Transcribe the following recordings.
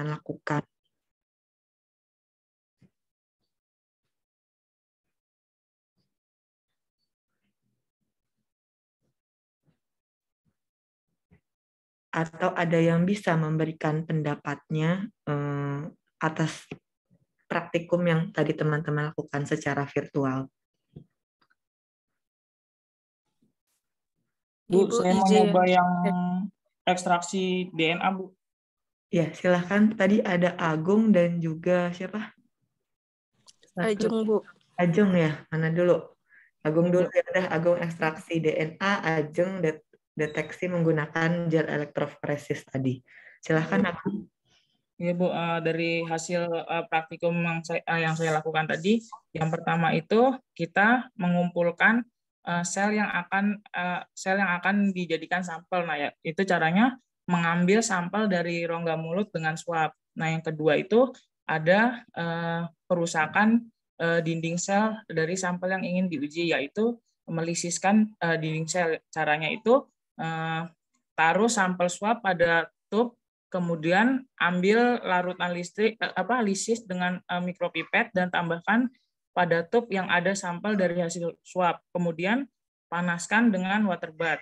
lakukan. Atau ada yang bisa memberikan pendapatnya atas praktikum yang tadi teman-teman lakukan secara virtual. Bu, Ibu saya mau izin. nyoba yang ekstraksi DNA, Bu. Ya, silahkan. Tadi ada Agung dan juga siapa? Ajeng, Bu. Ajeng ya, mana dulu? Agung Iya, dulu Bu. ya udah. Agung ekstraksi DNA, Ajeng deteksi menggunakan gel elektroforesis tadi. Silahkan Agung. Iya, Bu, dari hasil praktikum yang saya lakukan tadi, yang pertama itu kita mengumpulkan sel yang akan dijadikan sampel. Nah, ya, itu caranya mengambil sampel dari rongga mulut dengan swab. Nah, yang kedua itu ada perusakan dinding sel dari sampel yang ingin diuji, yaitu melisiskan dinding sel. Caranya itu taruh sampel swab pada tube, kemudian ambil larutan lisis dengan mikropipet dan tambahkan pada tube yang ada sampel dari hasil swab. Kemudian panaskan dengan waterbed.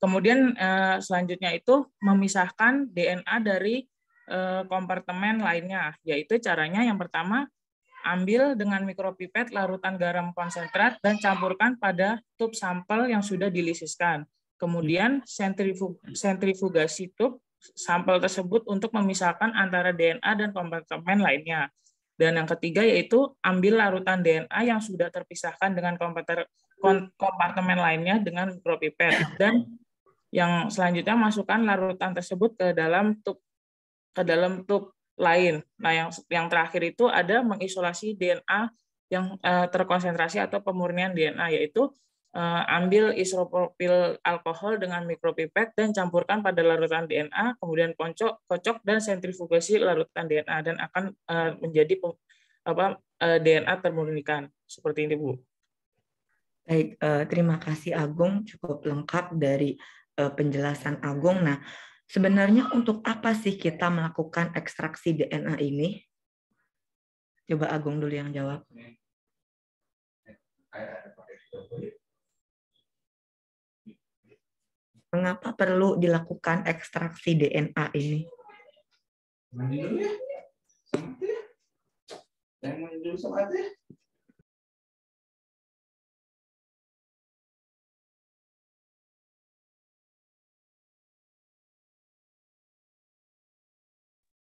Kemudian selanjutnya itu memisahkan DNA dari kompartemen lainnya, yaitu caranya yang pertama ambil dengan mikropipet larutan garam konsentrat dan campurkan pada tube sampel yang sudah dilisiskan. Kemudian sentrifugasi tube sampel tersebut untuk memisahkan antara DNA dan kompartemen lainnya. Dan yang ketiga yaitu ambil larutan DNA yang sudah terpisahkan dengan kompartemen lainnya dengan mikropipet. Dan yang selanjutnya masukkan larutan tersebut ke dalam tube lain. Nah, yang terakhir itu ada mengisolasi DNA yang terkonsentrasi atau pemurnian DNA, yaitu ambil isopropil alkohol dengan mikropipet dan campurkan pada larutan DNA, kemudian kocok dan sentrifugasi larutan DNA dan akan menjadi DNA termurnikan. Seperti ini, Bu. Baik, terima kasih Agung, cukup lengkap dari penjelasan Agung. Nah, sebenarnya untuk apa sih kita melakukan ekstraksi DNA ini? Coba Agung dulu yang jawab. Mengapa perlu dilakukan ekstraksi DNA ini? Mandi dulu ya. Mandi dulu sama ya.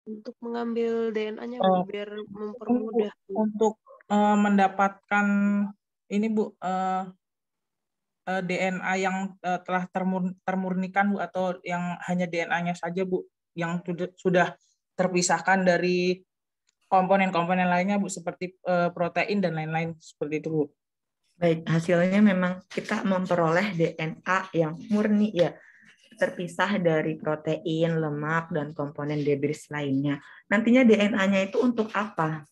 Untuk mengambil DNA-nya, Bu, biar mempermudah. Untuk mendapatkan ini, Bu, DNA yang telah termurnikan, Bu, atau yang hanya DNA-nya saja, Bu, yang sudah terpisahkan dari komponen-komponen lainnya, Bu, seperti protein dan lain-lain, seperti itu, Bu. Baik, hasilnya memang kita memperoleh DNA yang murni ya, terpisah dari protein, lemak, dan komponen debris lainnya. Nantinya DNA-nya itu untuk apa?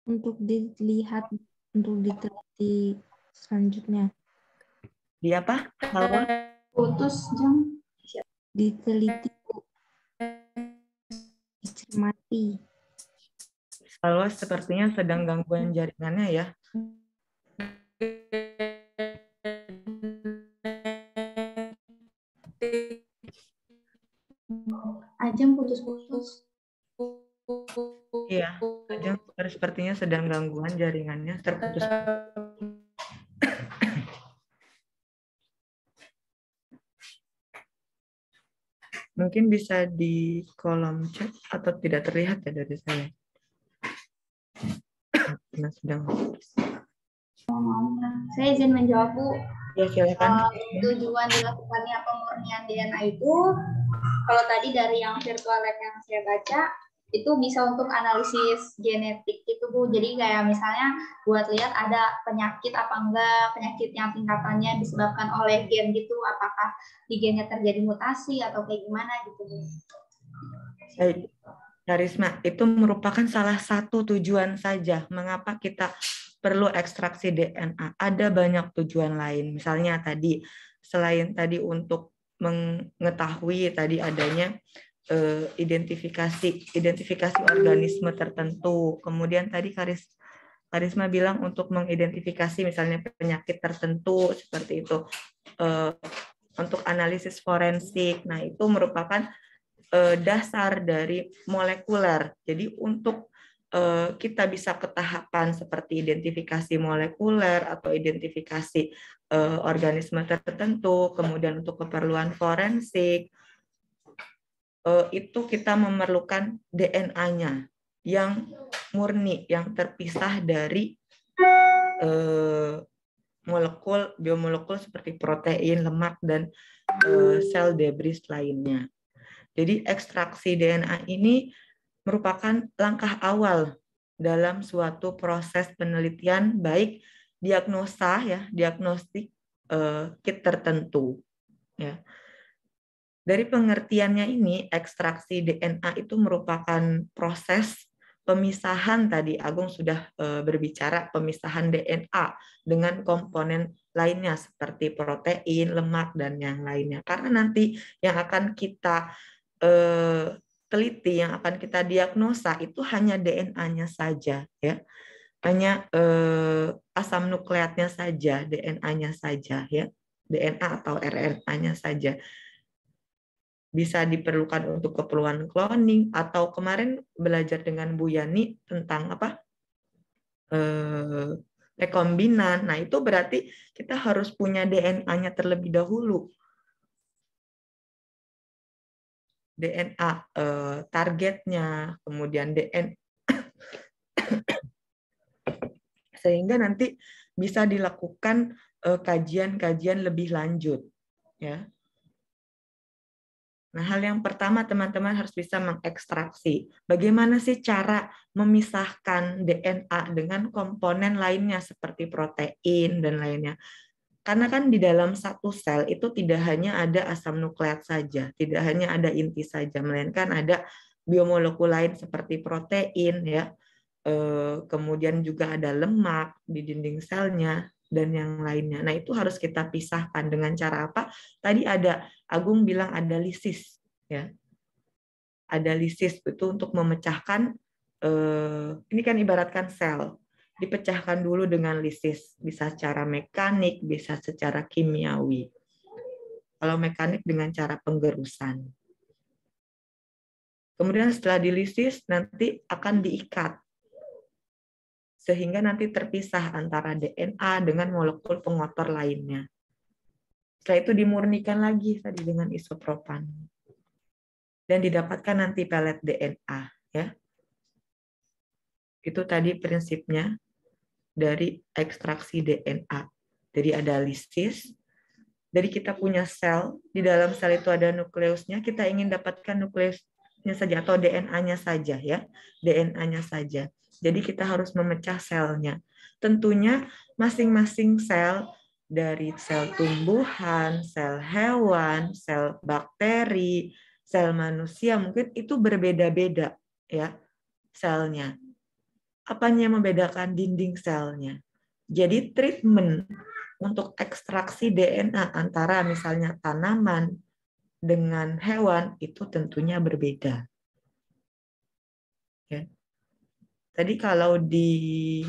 Untuk dilihat, untuk diteliti selanjutnya. Di apa? Halo? Putus jam. Diteliti, dicermati. Halo, sepertinya sedang gangguan jaringannya ya. Ajeng putus-putus. Iya, Ajeng sepertinya sedang gangguan jaringannya, terputus. Mungkin bisa di kolom chat atau tidak terlihat ya dari saya. Nah, sedang. Saya izin menjawab, Bu. Ya, silakan. Tujuan dilakukannya pemurnian DNA itu, kalau tadi dari yang virtual lab yang saya baca, itu bisa untuk analisis genetik itu, Bu. Jadi kayak misalnya buat lihat ada penyakit apa enggak, penyakit yang tingkatannya disebabkan oleh gen gitu, apakah di gennya terjadi mutasi atau kayak gimana gitu, Bu. Baik, Karisma, itu merupakan salah satu tujuan saja. Mengapa kita perlu ekstraksi DNA? Ada banyak tujuan lain. Misalnya tadi selain tadi untuk mengetahui tadi adanya identifikasi organisme tertentu, kemudian tadi Karisma bilang untuk mengidentifikasi misalnya penyakit tertentu seperti itu, untuk analisis forensik. Nah, itu merupakan dasar dari molekuler. Jadi untuk kita bisa ke tahapan seperti identifikasi molekuler atau identifikasi organisme tertentu, kemudian untuk keperluan forensik, itu kita memerlukan DNA-nya yang murni, yang terpisah dari biomolekul seperti protein, lemak, dan sel debris lainnya. Jadi ekstraksi DNA ini merupakan langkah awal dalam suatu proses penelitian, baik diagnostik kit tertentu. Ya. Dari pengertiannya ini, ekstraksi DNA itu merupakan proses pemisahan, tadi Agung sudah berbicara pemisahan DNA dengan komponen lainnya seperti protein, lemak, dan yang lainnya. Karena nanti yang akan kita teliti, yang akan kita diagnosa itu hanya DNA-nya saja, ya, hanya asam nukleatnya saja, DNA-nya saja, ya, DNA atau RNA-nya saja. Bisa diperlukan untuk keperluan cloning, atau kemarin belajar dengan Bu Yani tentang apa, rekombinan. Nah, itu berarti kita harus punya DNA-nya terlebih dahulu. DNA targetnya, kemudian DNA, sehingga nanti bisa dilakukan kajian-kajian lebih lanjut, ya. Nah, hal yang pertama teman-teman harus bisa mengekstraksi. Bagaimana sih cara memisahkan DNA dengan komponen lainnya seperti protein dan lainnya? Karena kan di dalam satu sel itu tidak hanya ada asam nukleat saja, tidak hanya ada inti saja, melainkan ada biomolekul lain seperti protein, ya. Kemudian juga ada lemak di dinding selnya dan yang lainnya. Nah, itu harus kita pisahkan dengan cara apa? Tadi ada Agung bilang ada lisis, ya. Ada lisis itu untuk memecahkan, ini kan ibaratkan sel, dipecahkan dulu dengan lisis, bisa secara mekanik, bisa secara kimiawi. Kalau mekanik dengan cara penggerusan. Kemudian setelah dilisis nanti akan diikat, sehingga nanti terpisah antara DNA dengan molekul pengotor lainnya. Setelah itu dimurnikan lagi tadi dengan isopropan. Dan didapatkan nanti pelet DNA, ya. Itu tadi prinsipnya dari ekstraksi DNA. Jadi ada lisis, dari kita punya sel, di dalam sel itu ada nukleusnya, kita ingin dapatkan nukleusnya saja atau DNA-nya saja, ya. DNA-nya saja. Jadi kita harus memecah selnya. Tentunya masing-masing sel, dari sel tumbuhan, sel hewan, sel bakteri, sel manusia mungkin itu berbeda-beda, ya, selnya. Apanya yang membedakan? Dinding selnya. Jadi treatment untuk ekstraksi DNA antara misalnya tanaman dengan hewan itu tentunya berbeda. Ya. Tadi kalau di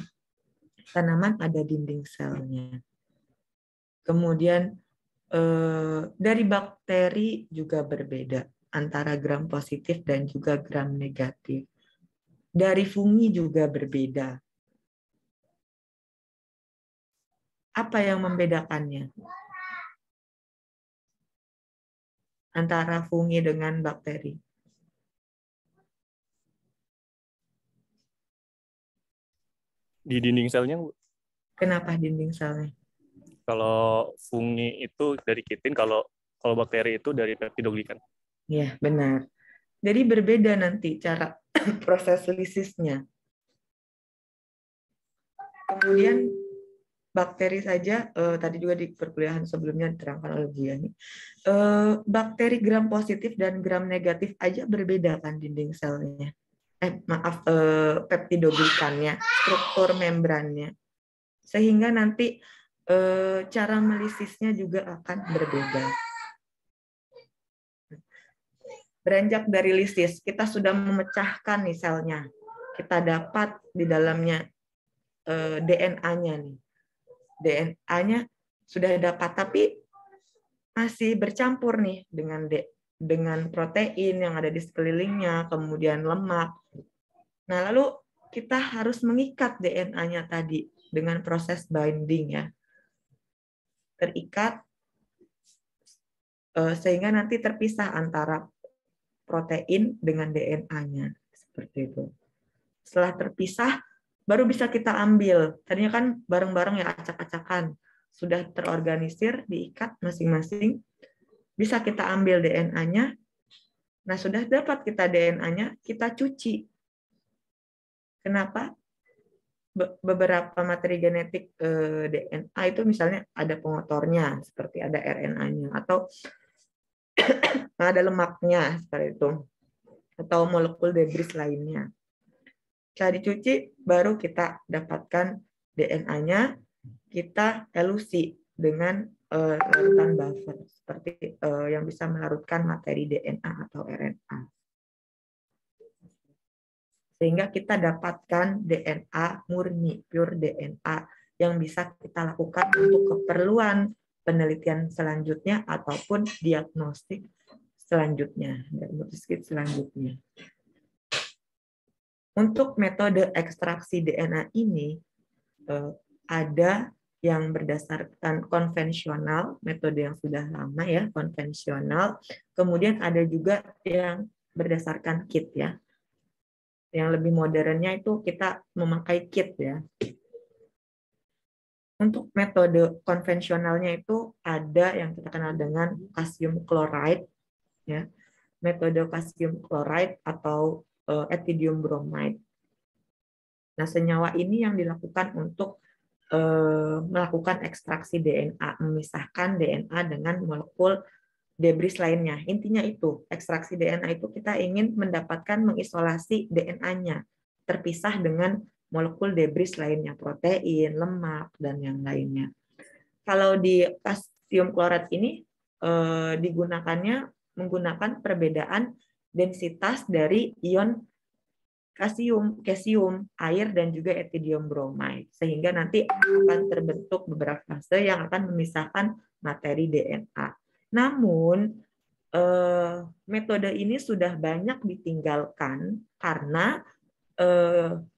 tanaman ada dinding selnya. Kemudian dari bakteri juga berbeda antara gram positif dan juga gram negatif. Dari fungi juga berbeda. Apa yang membedakannya antara fungi dengan bakteri? Di dinding selnya, Bu. Kenapa dinding selnya? Kalau fungi itu dari kitin, kalau bakteri itu dari peptidoglikan. Ya, benar. Jadi berbeda nanti cara proses lisisnya. Kemudian bakteri saja, tadi juga di perkuliahan sebelumnya diterangkan oleh Bu Yani, bakteri gram positif dan gram negatif aja berbeda kan dinding selnya. Peptidoglikannya, struktur membrannya. Sehingga nanti cara melisisnya juga akan berbeda. Beranjak dari lisis, kita sudah memecahkan nih selnya. Kita dapat di dalamnya DNA-nya nih. DNA-nya sudah dapat, tapi masih bercampur nih dengan protein yang ada di sekelilingnya, kemudian lemak. Nah, lalu kita harus mengikat DNA-nya tadi dengan proses binding ya. Terikat sehingga nanti terpisah antara protein dengan DNA-nya. Seperti itu. Setelah terpisah, baru bisa kita ambil. Tadinya kan bareng-bareng ya, acak-acakan. Sudah terorganisir, diikat masing-masing. Bisa kita ambil DNA-nya. Nah, sudah dapat kita DNA-nya, kita cuci. Kenapa? Beberapa materi genetik DNA itu misalnya ada pengotornya, seperti ada RNA-nya, atau ada lemaknya, seperti itu. Atau molekul debris lainnya. Setelah dicuci, baru kita dapatkan DNA-nya, kita elusi dengan larutan buffer, seperti yang bisa melarutkan materi DNA atau RNA. Sehingga kita dapatkan DNA murni, pure DNA, yang bisa kita lakukan untuk keperluan penelitian selanjutnya ataupun diagnostik selanjutnya. Untuk metode ekstraksi DNA ini, ada yang berdasarkan konvensional, metode yang sudah lama ya, konvensional. Kemudian ada juga yang berdasarkan kit ya. Yang lebih modernnya itu kita memakai kit ya. Untuk metode konvensionalnya itu ada yang kita kenal dengan kalsium chloride ya. Metode kalsium chloride atau ethidium bromide. Nah, senyawa ini yang dilakukan untuk melakukan ekstraksi DNA, memisahkan DNA dengan molekul debris lainnya. Intinya itu, ekstraksi DNA itu kita ingin mendapatkan mengisolasi DNA-nya, terpisah dengan molekul debris lainnya, protein, lemak, dan yang lainnya. Kalau di kalsium klorat ini menggunakan perbedaan densitas dari ion kalsium, air, dan juga ethidium bromide. Sehingga nanti akan terbentuk beberapa fase yang akan memisahkan materi DNA. Namun, metode ini sudah banyak ditinggalkan karena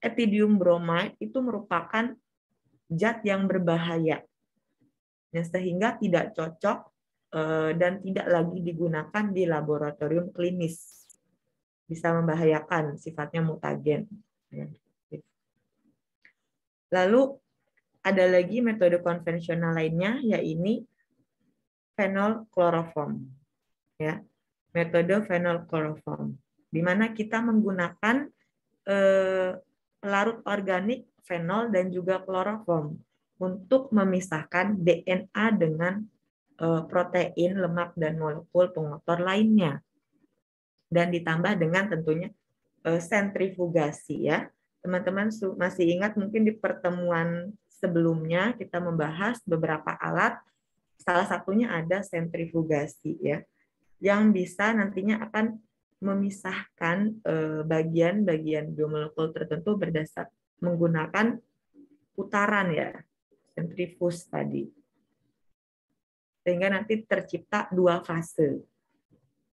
ethidium bromide itu merupakan zat yang berbahaya, sehingga tidak cocok dan tidak lagi digunakan di laboratorium klinis. Bisa membahayakan, sifatnya mutagen. Lalu ada lagi metode konvensional lainnya, yaitu phenolchloroform. Ya, metode phenolchloroform, di mana kita menggunakan pelarut organik fenol dan juga kloroform untuk memisahkan DNA dengan protein, lemak, dan molekul pengotor lainnya. Dan ditambah dengan tentunya sentrifugasi ya. Teman-teman masih ingat mungkin di pertemuan sebelumnya kita membahas beberapa alat, salah satunya ada sentrifugasi ya, yang bisa nantinya akan memisahkan bagian-bagian biomolekul tertentu berdasar menggunakan putaran ya, sentrifus tadi. Sehingga nanti tercipta dua fase.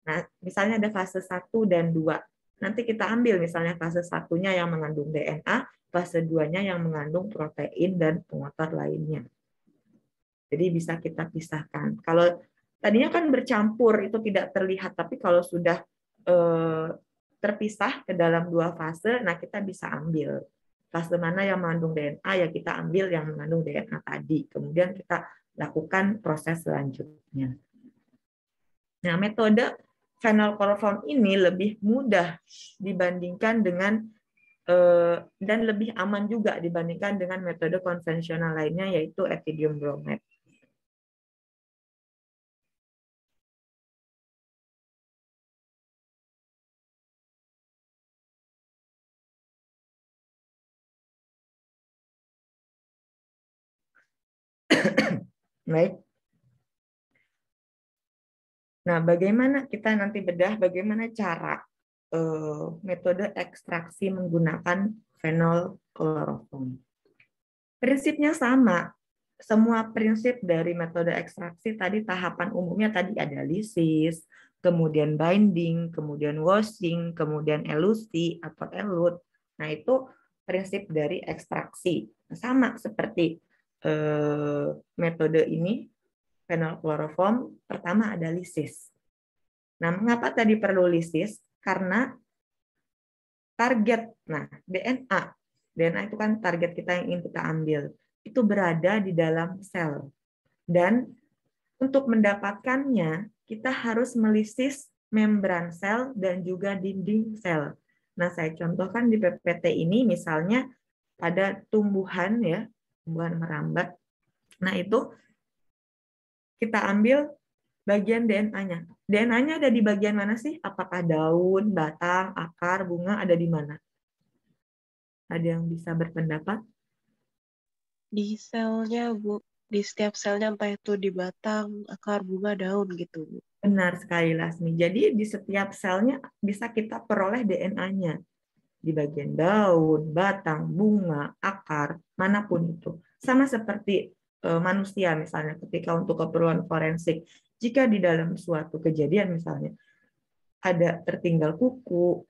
Nah, misalnya ada fase 1 dan 2. Nanti kita ambil misalnya fase 1-nya yang mengandung DNA, fase 2-nya yang mengandung protein dan pengotor lainnya. Jadi bisa kita pisahkan. Kalau tadinya kan bercampur, itu tidak terlihat, tapi kalau sudah terpisah ke dalam dua fase, nah kita bisa ambil. Fase mana yang mengandung DNA, ya kita ambil yang mengandung DNA tadi. Kemudian kita lakukan proses selanjutnya. Nah, metode phenolchloroform ini lebih mudah dibandingkan dengan dan lebih aman juga dibandingkan dengan metode konvensional lainnya, yaitu ethidium bromide. Baik. Nah, bagaimana kita nanti bedah bagaimana cara metode ekstraksi menggunakan fenol kloroform. Prinsipnya sama. Semua prinsip dari metode ekstraksi tadi tahapan umumnya tadi ada lisis, kemudian binding, kemudian washing, kemudian elusi atau elut. Nah, itu prinsip dari ekstraksi. Sama seperti metode ini, fenol kloroform, pertama ada lisis. Nah, mengapa tadi perlu lisis? Karena target, nah DNA itu kan target kita yang ingin kita ambil, itu berada di dalam sel. Dan untuk mendapatkannya, kita harus melisis membran sel dan juga dinding sel. Nah, saya contohkan di PPT ini misalnya pada tumbuhan ya, tumbuhan merambat. Nah, itu kita ambil bagian DNA-nya. DNA-nya ada di bagian mana sih? Apakah daun, batang, akar, bunga, ada di mana? Ada yang bisa berpendapat? Di selnya, Bu. Di setiap selnya, entah itu di batang, akar, bunga, daun gitu, Bu. Benar sekali, Lasmi. Jadi di setiap selnya bisa kita peroleh DNA-nya. Di bagian daun, batang, bunga, akar, manapun itu. Sama seperti manusia misalnya ketika untuk keperluan forensik. Jika di dalam suatu kejadian misalnya ada tertinggal kuku,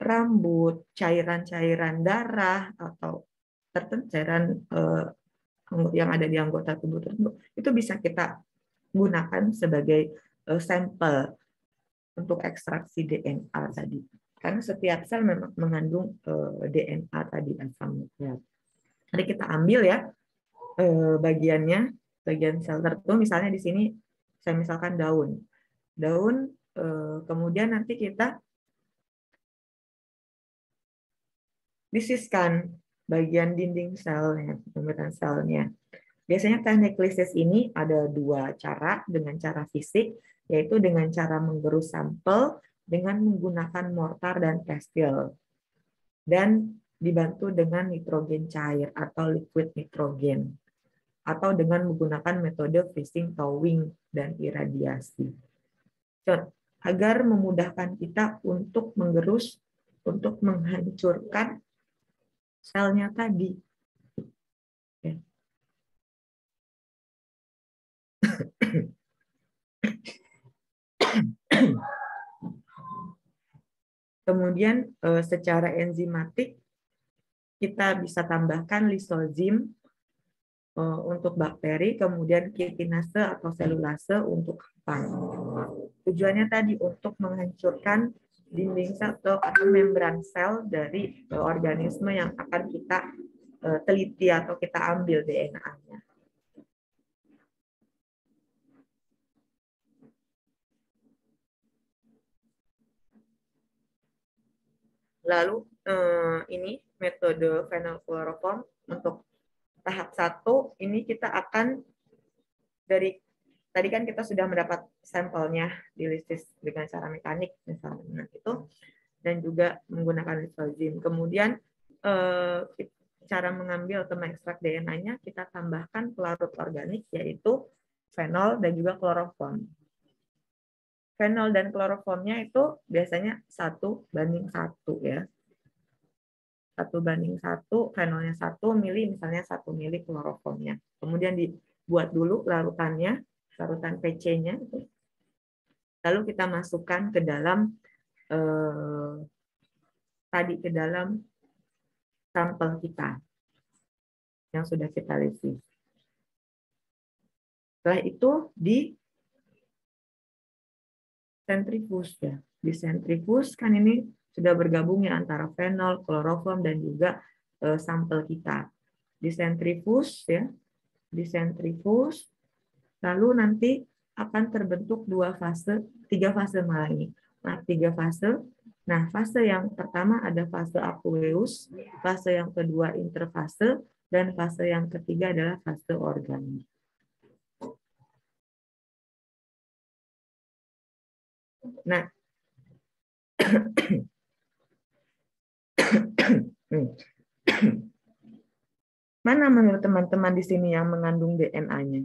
rambut, cairan-cairan darah, atau cairan yang ada di anggota tubuh tersebut, itu bisa kita gunakan sebagai sampel untuk ekstraksi DNA tadi. Karena setiap sel memang mengandung DNA tadi asam nukleat. Jadi kita ambil ya bagiannya, bagian sel tertentu, misalnya di sini saya misalkan daun. Daun, kemudian nanti kita lisiskan bagian dinding selnya, membran selnya. Biasanya teknik lisis ini ada dua cara, dengan cara fisik, yaitu dengan cara menggerus sampel dengan menggunakan mortar dan pestil, dan dibantu dengan nitrogen cair atau liquid nitrogen, atau dengan menggunakan metode freezing, thawing, dan iradiasi. Agar memudahkan kita untuk menggerus, untuk menghancurkan selnya tadi. Kemudian secara enzimatik kita bisa tambahkan lisozim untuk bakteri, kemudian kitinase atau selulase untuk kapang. Tujuannya tadi untuk menghancurkan dinding sel atau membran sel dari organisme yang akan kita teliti atau kita ambil DNA-nya. Lalu ini metode fenol kloroform untuk tahap 1 ini kita akan dari tadi kan kita sudah mendapat sampelnya dilisis dengan cara mekanik misalnya itu, dan juga menggunakan lisozim. Kemudian cara mengambil atau mengekstrak DNA-nya kita tambahkan pelarut organik yaitu fenol dan juga kloroform. Fenol dan kloroformnya itu biasanya 1:1 ya. 1:1, fenolnya 1 mili, misalnya 1 mili kloroformnya. Kemudian dibuat dulu larutannya, larutan PC-nya. Lalu kita masukkan ke dalam ke dalam sampel kita yang sudah kita lisis. Setelah itu di sentrifus ya. Di sentrifus kan ini sudah bergabung ya antara fenol, kloroform dan juga sampel kita. Di sentrifus ya. Di sentrifus lalu nanti akan terbentuk 3 fase malah ini. Nah, 3 fase. Nah, fase yang pertama ada fase aqueous, fase yang kedua interfase, dan fase yang ketiga adalah fase organik. Nah, mana menurut teman-teman di sini yang mengandung DNA-nya?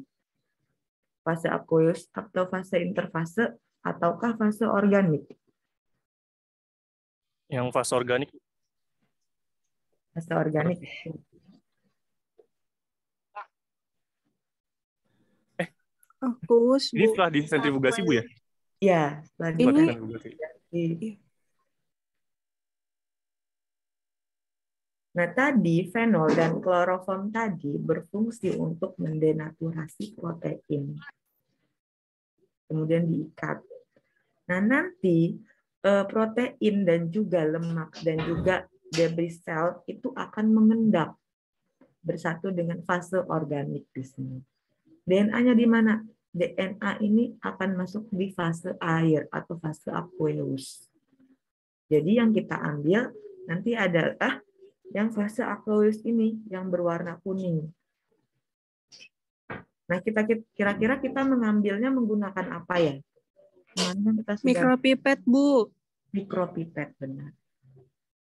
Fase aqueous atau fase interfase ataukah fase organik? Yang fase organik. Fase organik. Aqueous, Ini Bu. setelah disentrifugasi, Bu, ya? Ya, setelah Ini- Sentrifugasi. Nah, tadi fenol dan kloroform tadi berfungsi untuk mendenaturasi protein. Kemudian diikat. Nah, nanti protein dan juga lemak dan juga debris sel itu akan mengendap bersatu dengan fase organik di sini. DNA-nya di mana? DNA ini akan masuk di fase air atau fase aqueous. Jadi yang kita ambil nanti adalah yang fase aqueous ini yang berwarna kuning. Nah, kira-kira kita mengambilnya menggunakan apa ya? Kemarin kita sudah Mikropipet, Bu. mikropipet, benar.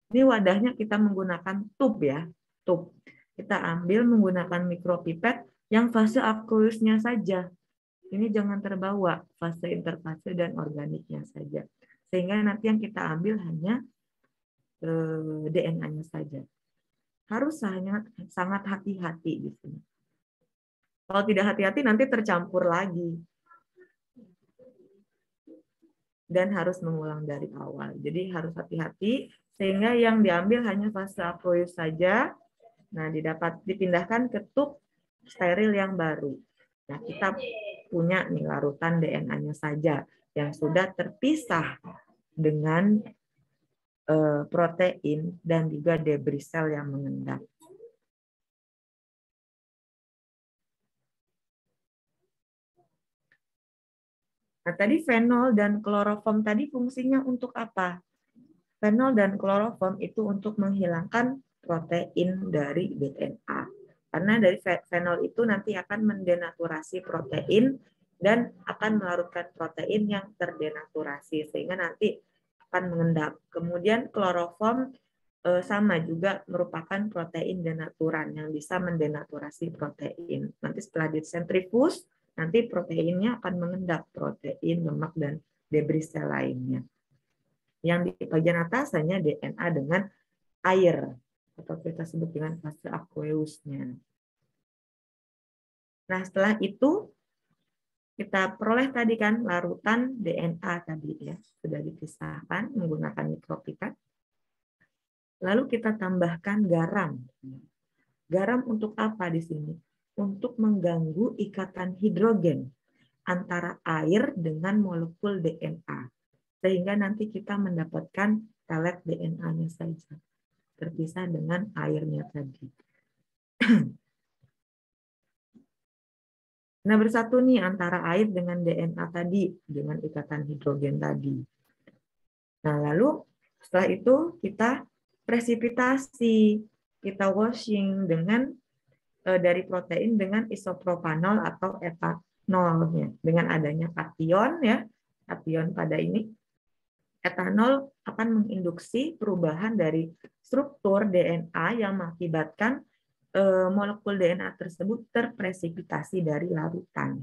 Ini wadahnya kita menggunakan tube ya, tube. Kita ambil menggunakan mikropipet yang fase aqueous-nya saja. Ini jangan terbawa fase interfase dan organiknya saja. Sehingga nanti yang kita ambil hanya DNA-nya saja. Harus sangat hati-hati di sini. Kalau tidak hati-hati nanti tercampur lagi. Dan harus mengulang dari awal. Jadi harus hati-hati sehingga yang diambil hanya fase aqueous saja. Nah, dipindahkan ke tube steril yang baru. Nah, kita punya nih larutan DNA-nya saja yang sudah terpisah dengan protein dan juga debris sel yang mengendap. Nah, tadi fenol dan kloroform tadi fungsinya untuk apa? Fenol dan kloroform itu untuk menghilangkan protein dari DNA. Karena dari fenol itu nanti akan mendenaturasi protein dan akan melarutkan protein yang terdenaturasi sehingga nanti akan mengendap. Kemudian kloroform sama juga merupakan protein denaturan yang bisa mendenaturasi protein. Nanti setelah disentrifus, nanti proteinnya akan mengendap, protein, lemak, dan debris sel lainnya. Yang di bagian atas hanya DNA dengan air, atau kita sebut dengan fase aqueous-nya. Nah, setelah itu kita peroleh tadi kan larutan DNA tadi ya, sudah dipisahkan menggunakan mikropipet. Lalu kita tambahkan garam. Garam untuk apa di sini? Untuk mengganggu ikatan hidrogen antara air dengan molekul DNA. Sehingga nanti kita mendapatkan pelet DNA-nya saja. Terpisah dengan airnya tadi. Nah, bersatu nih antara air dengan DNA tadi, dengan ikatan hidrogen tadi. Nah, lalu setelah itu kita presipitasi, kita washing dengan dari protein dengan isopropanol atau etanolnya. Dengan adanya kation ya, kation pada ini, etanol akan menginduksi perubahan dari struktur DNA yang mengakibatkan molekul DNA tersebut terpresipitasi dari larutan.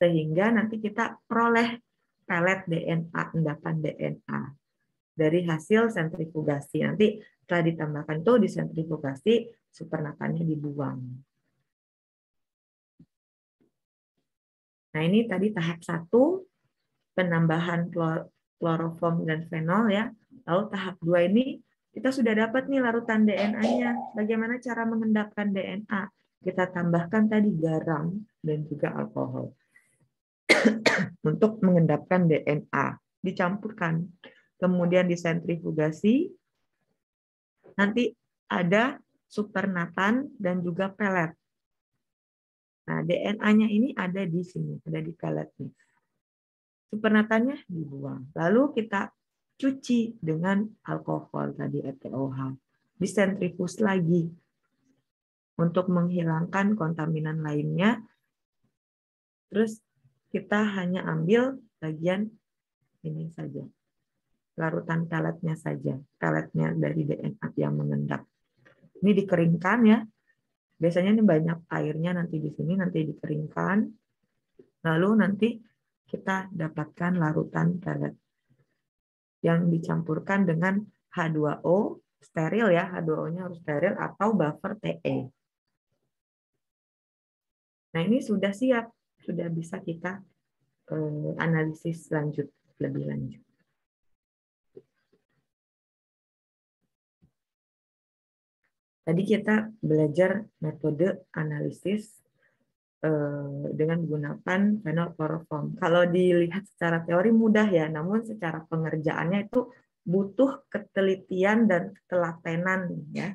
Sehingga nanti kita peroleh pelet DNA, endapan DNA dari hasil sentrifugasi. Nanti setelah ditambahkan itu disentrifugasi, supernatannya dibuang. Nah, ini tadi tahap 1, penambahan kloroform dan fenol ya. Lalu tahap 2 ini kita sudah dapat nih larutan DNA-nya. Bagaimana cara mengendapkan DNA? Kita tambahkan tadi garam dan juga alkohol. Untuk mengendapkan DNA, dicampurkan. Kemudian disentrifugasi, nanti ada supernatan dan juga pelet. Nah, DNA-nya ini ada di sini, ada di peletnya. Supernatannya dibuang. Lalu kita cuci dengan alkohol tadi ETOH. Disentrifus lagi untuk menghilangkan kontaminan lainnya. Terus kita hanya ambil bagian ini saja. Larutan peletnya saja, peletnya dari DNA yang mengendap. Ini dikeringkan ya, Biasanya ini banyak airnya nanti di sini, nanti dikeringkan. Lalu nanti kita dapatkan larutan pelet yang dicampurkan dengan H2O, steril ya, H2O-nya harus steril atau buffer TE. Nah ini sudah siap, sudah bisa kita analisis lebih lanjut. Tadi kita belajar metode analisis dengan menggunakan phenolchloroform. Kalau dilihat secara teori mudah ya, namun secara pengerjaannya itu butuh ketelitian dan ketelatenan ya.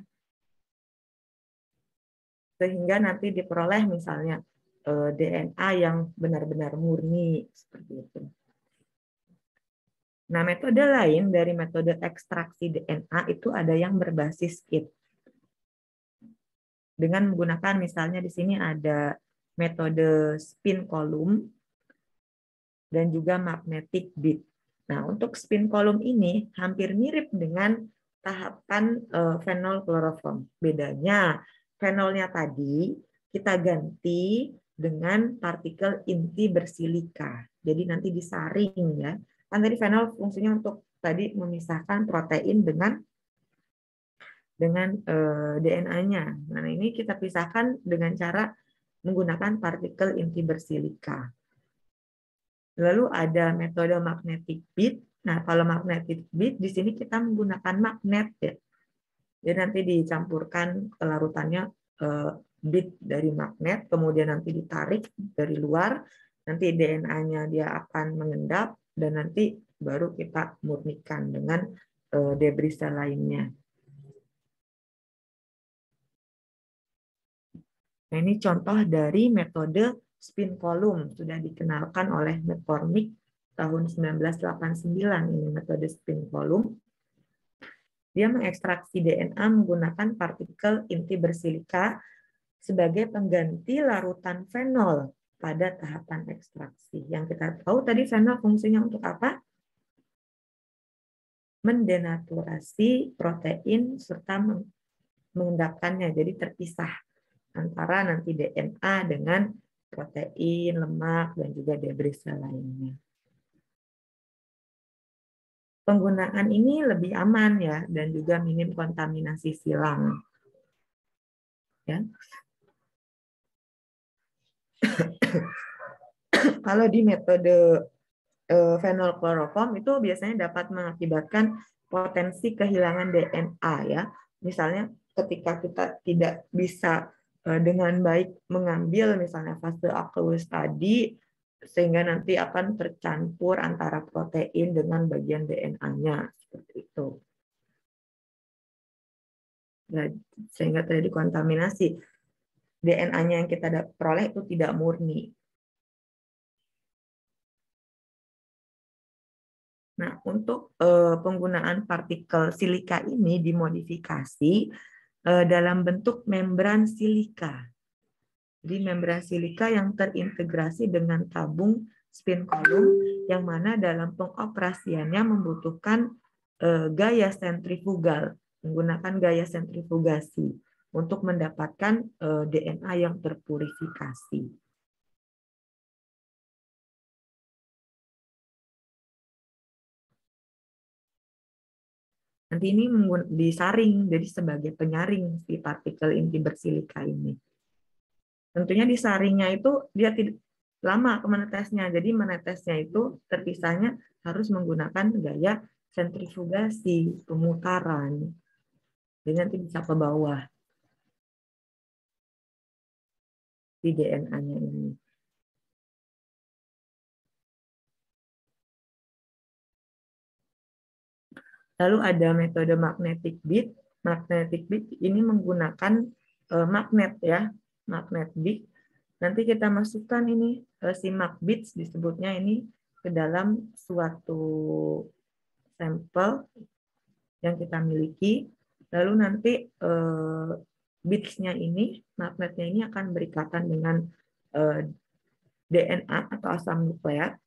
Sehingga nanti diperoleh misalnya DNA yang benar-benar murni seperti itu. Nah, metode lain dari metode ekstraksi DNA itu ada yang berbasis kit. Dengan menggunakan misalnya di sini ada metode spin column dan juga magnetic bead. Nah, untuk spin column ini hampir mirip dengan tahapan phenolchloroform. Bedanya, fenolnya tadi kita ganti dengan partikel inti bersilika. Jadi nanti disaring ya. Kan tadi fenol fungsinya untuk tadi memisahkan protein dengan DNA-nya. Nah, ini kita pisahkan dengan cara menggunakan partikel inti bersilika. Lalu ada metode magnetic bead. Nah, kalau magnetic bead di sini kita menggunakan magnet ya. Jadi nanti dicampurkan ke larutannya bead dari magnet, kemudian nanti ditarik dari luar, nanti DNA-nya dia akan mengendap dan nanti baru kita murnikan dengan debris sel lainnya. Nah, ini contoh dari metode spin column, sudah dikenalkan oleh McCormick tahun 1989, ini metode spin column. Dia mengekstraksi DNA menggunakan partikel inti bersilika sebagai pengganti larutan fenol pada tahapan ekstraksi. Yang kita tahu tadi fenol fungsinya untuk apa? Mendenaturasi protein serta mengendapkannya, jadi terpisah antara nanti DNA dengan protein, lemak, dan juga debris sel lainnya. Penggunaan ini lebih aman ya, dan juga minim kontaminasi silang. Ya. Kalau di metode phenolchloroform itu biasanya dapat mengakibatkan potensi kehilangan DNA ya. Misalnya ketika kita tidak bisa dengan baik mengambil misalnya fase aqueous tadi, sehingga nanti akan tercampur antara protein dengan bagian DNA-nya seperti itu. Sehingga terjadi kontaminasi. DNA-nya yang kita peroleh itu tidak murni. Nah, untuk penggunaan partikel silika ini dimodifikasi dalam bentuk membran silika. Jadi membran silika yang terintegrasi dengan tabung spin column yang mana dalam pengoperasiannya membutuhkan gaya sentrifugal, menggunakan gaya sentrifugasi untuk mendapatkan DNA yang terpurifikasi. Nanti ini disaring jadi sebagai penyaring si partikel inti bersilika ini. Tentunya disaringnya itu dia tidak lama menetesnya. Jadi menetesnya itu terpisahnya harus menggunakan gaya sentrifugasi, pemutaran. Jadi nanti bisa ke bawah di DNA-nya ini. Lalu ada metode magnetic bead. Magnetic bead ini menggunakan magnet ya, magnet bead. Nanti kita masukkan ini si mag beads disebutnya ini ke dalam suatu sampel yang kita miliki. Lalu nanti beads-nya ini, magnetnya ini akan berikatan dengan DNA atau asam nukleat.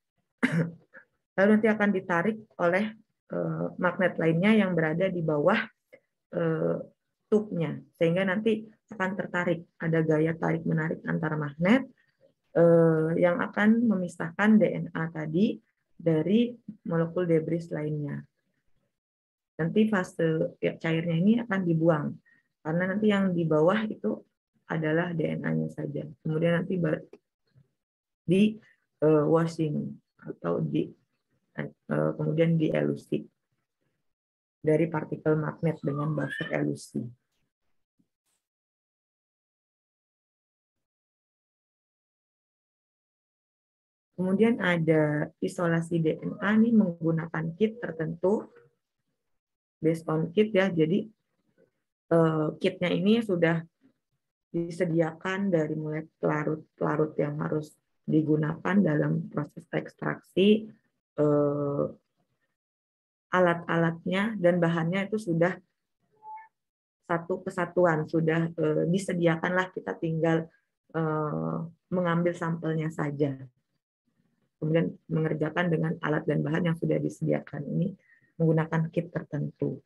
Lalu nanti akan ditarik oleh magnet lainnya yang berada di bawah tube-nya, sehingga nanti akan tertarik. Ada gaya tarik-menarik antara magnet yang akan memisahkan DNA tadi dari molekul debris lainnya. Nanti fase cairnya ini akan dibuang, karena nanti yang di bawah itu adalah DNA-nya saja. Kemudian nanti di washing atau kemudian di elusi dari partikel magnet dengan buffer elusi. Kemudian ada isolasi DNA nih menggunakan kit tertentu, based on kit ya. Jadi kitnya ini sudah disediakan dari mulai pelarut-pelarut yang harus digunakan dalam proses ekstraksi, alat-alatnya dan bahannya itu sudah satu kesatuan, sudah disediakanlah, kita tinggal mengambil sampelnya saja. Kemudian mengerjakan dengan alat dan bahan yang sudah disediakan ini menggunakan kit tertentu.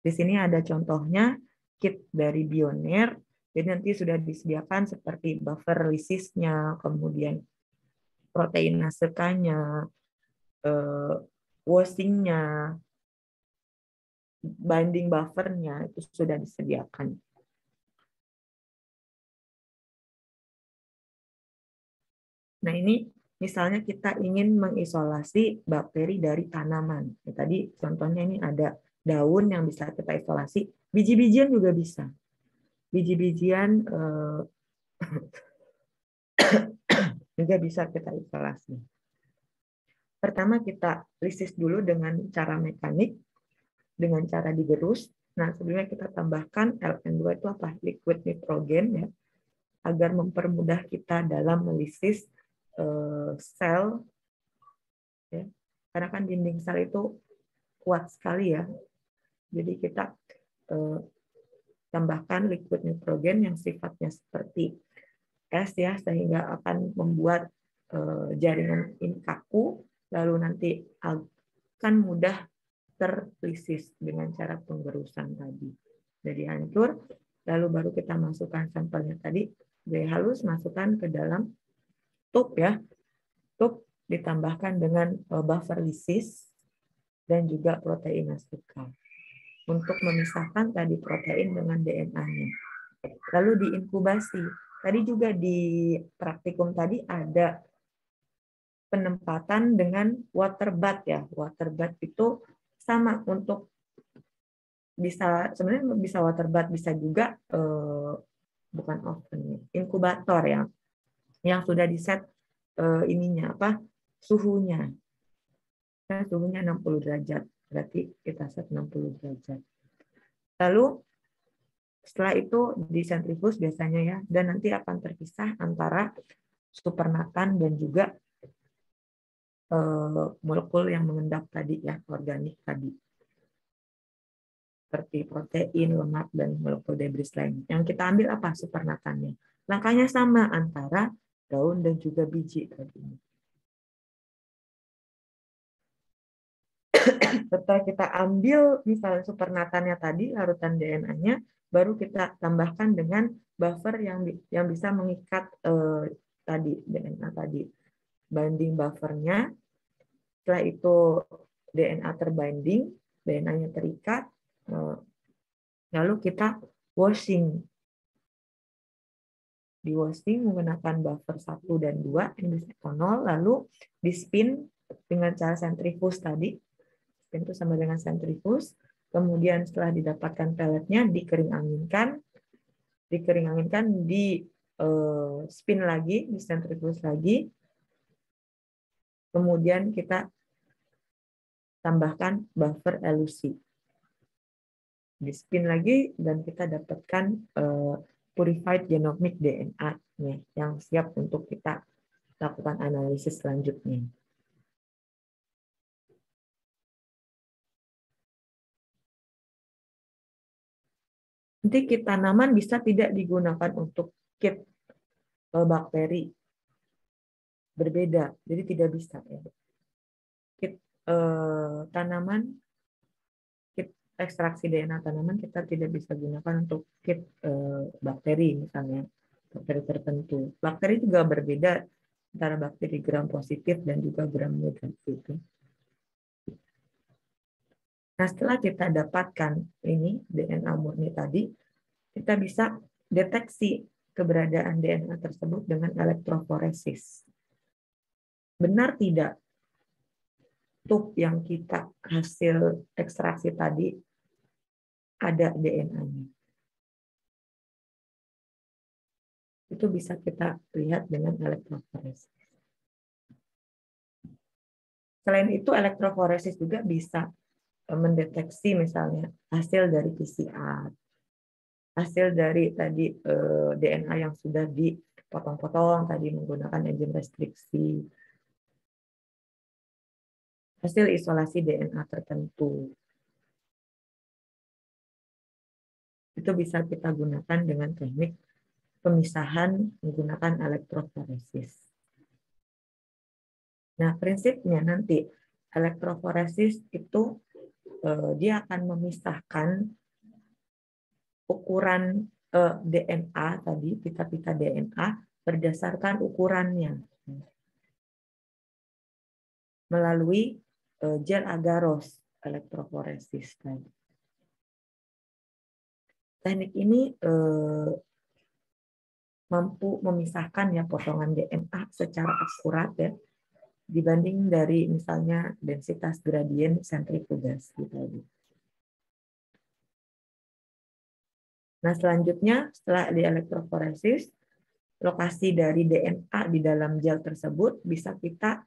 Di sini ada contohnya kit dari Bioneer. Jadi nanti sudah disediakan seperti buffer lysisnya, kemudian proteinase-nya, washing-nya, binding buffer-nya itu sudah disediakan. Nah ini misalnya kita ingin mengisolasi bakteri dari tanaman. Ya, tadi contohnya ini ada daun yang bisa kita isolasi, biji-bijian juga bisa. Biji-bijian juga bisa kita isolasi. Pertama kita lisis dulu dengan cara mekanik, dengan cara digerus. Nah sebelumnya kita tambahkan LN2 itu apa? Liquid nitrogen ya, agar mempermudah kita dalam melisis sel, ya. Karena kan dinding sel itu kuat sekali ya. Jadi kita tambahkan liquid nitrogen yang sifatnya seperti es ya, sehingga akan membuat jaringan ini kaku, lalu nanti akan mudah terlisis dengan cara penggerusan tadi. Jadi hancur, lalu baru kita masukkan sampelnya tadi, jadi halus, masukkan ke dalam tube ya. Tube ditambahkan dengan buffer lisis dan juga proteinase untuk memisahkan tadi protein dengan DNA-nya. Lalu diinkubasi. Tadi juga di praktikum tadi ada penempatan dengan water bath ya. Water bath itu sama untuk bisa, sebenarnya bisa water bath, bisa juga bukan oven, inkubator ya, yang sudah diset ininya apa, suhunya. Nah, suhunya 60 derajat, berarti kita set 60 derajat. Lalu setelah itu disentrifuge biasanya ya, dan nanti akan terpisah antara supernatan dan juga molekul yang mengendap tadi ya, organik tadi. Seperti protein, lemak, dan molekul debris lain. Yang kita ambil apa? Supernatannya. Langkahnya sama antara daun dan juga biji tadi. Setelah kita ambil misalnya supernatannya tadi, larutan DNA-nya, baru kita tambahkan dengan buffer yang bisa mengikat tadi DNA tadi. Binding buffernya, setelah itu DNA terbinding, DNA-nya terikat, lalu kita washing. Di washing menggunakan buffer 1 dan 2, ini bisa etanol, lalu di spin dengan cara sentrifuge tadi. Spin itu sama dengan sentrifuge. Kemudian setelah didapatkan pelletnya, dikering anginkan, di spin lagi, di sentrifuge lagi. Kemudian kita tambahkan buffer elusi. Di spin lagi dan kita dapatkan purified genomic DNA yang siap untuk kita lakukan analisis selanjutnya. Nanti kit tanaman bisa tidak digunakan untuk kit bakteri, berbeda, jadi tidak bisa ya. Kit tanaman, kit ekstraksi DNA tanaman kita tidak bisa gunakan untuk kit bakteri misalnya, bakteri tertentu. Bakteri juga berbeda antara bakteri gram positif dan juga gram negatif. Nah, setelah kita dapatkan ini DNA murni tadi, kita bisa deteksi keberadaan DNA tersebut dengan elektroforesis. Benar tidak tube yang kita hasil ekstraksi tadi ada DNA-nya? Itu bisa kita lihat dengan elektroforesis. Selain itu, elektroforesis juga bisa mendeteksi misalnya hasil dari PCR, hasil dari tadi DNA yang sudah dipotong-potong tadi menggunakan enzim restriksi, hasil isolasi DNA tertentu. Itu bisa kita gunakan dengan teknik pemisahan menggunakan elektroforesis. Nah, prinsipnya nanti elektroforesis itu dia akan memisahkan ukuran DNA tadi, pita-pita DNA berdasarkan ukurannya melalui gel agaros elektroforesis tadi. Teknik ini mampu memisahkan ya potongan DNA secara akurat ya dibanding dari misalnya densitas gradien sentrifugasi tadi. Nah, selanjutnya setelah di elektroforesis, lokasi dari DNA di dalam gel tersebut bisa kita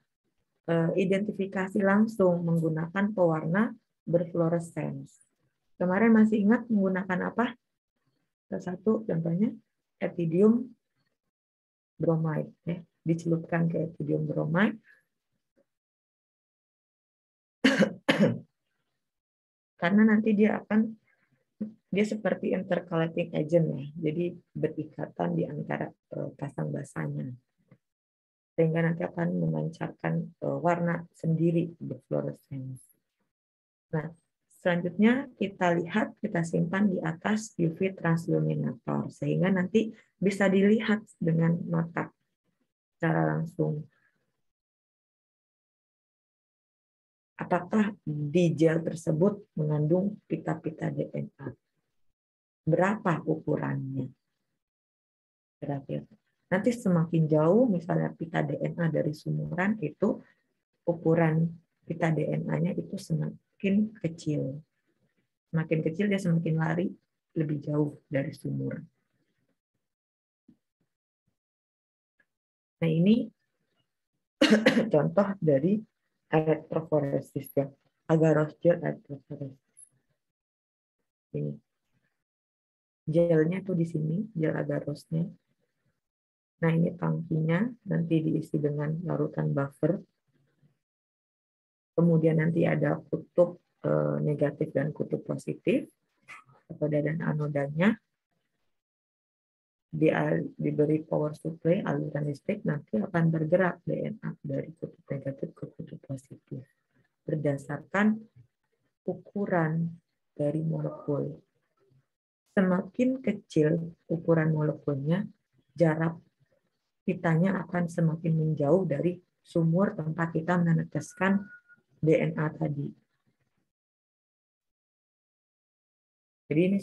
identifikasi langsung menggunakan pewarna berfluorescence. Kemarin masih ingat menggunakan apa? Salah satu contohnya ethidium bromide, ya. Dicelupkan ke ethidium bromide. Karena nanti dia seperti intercalating agent ya, jadi berikatan di antara pasang basanya, sehingga nanti akan memancarkan warna sendiri berfluorescence. Nah, selanjutnya kita simpan di atas UV transluminator, sehingga nanti bisa dilihat dengan mata secara langsung. Apakah di gel tersebut mengandung pita-pita DNA? Berapa ukurannya? Kira-kira. Nanti semakin jauh, misalnya pita DNA dari sumuran itu, ukuran pita DNA-nya itu semakin kecil. Semakin kecil dia semakin lari lebih jauh dari sumur. Nah, ini contoh dari elektroforesis ya, agaros gel elektroforesis. Ini gelnya tuh di sini, gel agarosnya. Nah, ini tangkinya nanti diisi dengan larutan buffer. Kemudian nanti ada kutub negatif dan kutub positif, katoda dan anodanya. Diberi power supply, aliran listrik, nanti akan bergerak DNA dari kutub negatif ke kutub positif berdasarkan ukuran dari molekul. Semakin kecil ukuran molekulnya, jarak pitanya akan semakin menjauh dari sumur tempat kita meneteskan DNA tadi. Jadi ini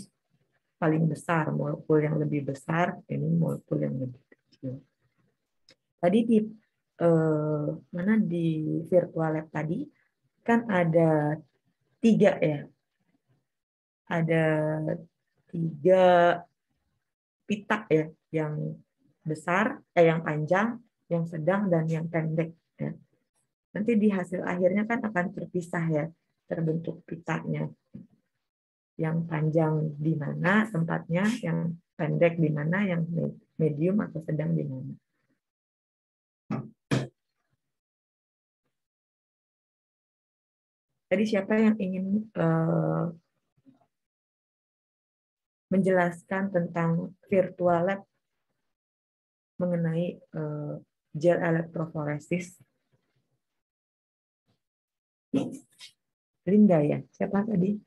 paling besar, molekul yang lebih besar, ini molekul yang lebih kecil. Tadi di virtual lab tadi kan ada 3 ya, ada 3 pita ya, yang besar, yang panjang, yang sedang dan yang pendek. Ya. Nanti di hasil akhirnya kan akan terpisah ya, terbentuk pitanya. Yang panjang di mana tempatnya, yang pendek di mana, yang medium atau sedang di mana. Tadi siapa yang ingin menjelaskan tentang virtual lab mengenai gel elektroforesis? Linda ya, siapa tadi?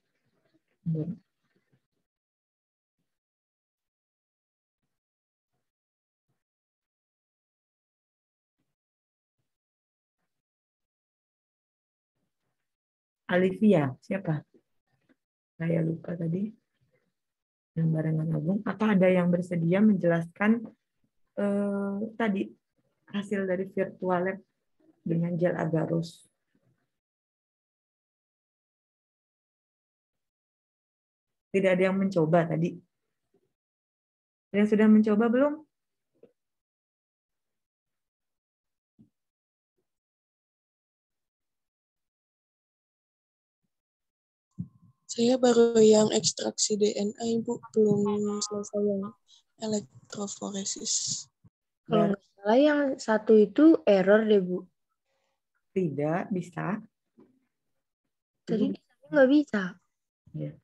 Alivia, siapa? Saya lupa tadi. Yang barengan Agung. Apa ada yang bersedia menjelaskan tadi hasil dari virtual lab dengan gel agarose? Tidak ada yang mencoba tadi. Yang sudah mencoba belum? Saya baru yang ekstraksi DNA, Ibu. Belum selesai yang elektroforesis. Kalau nggak salah yang satu itu error deh, Bu. Tidak bisa. Tadi nggak bisa. Ya.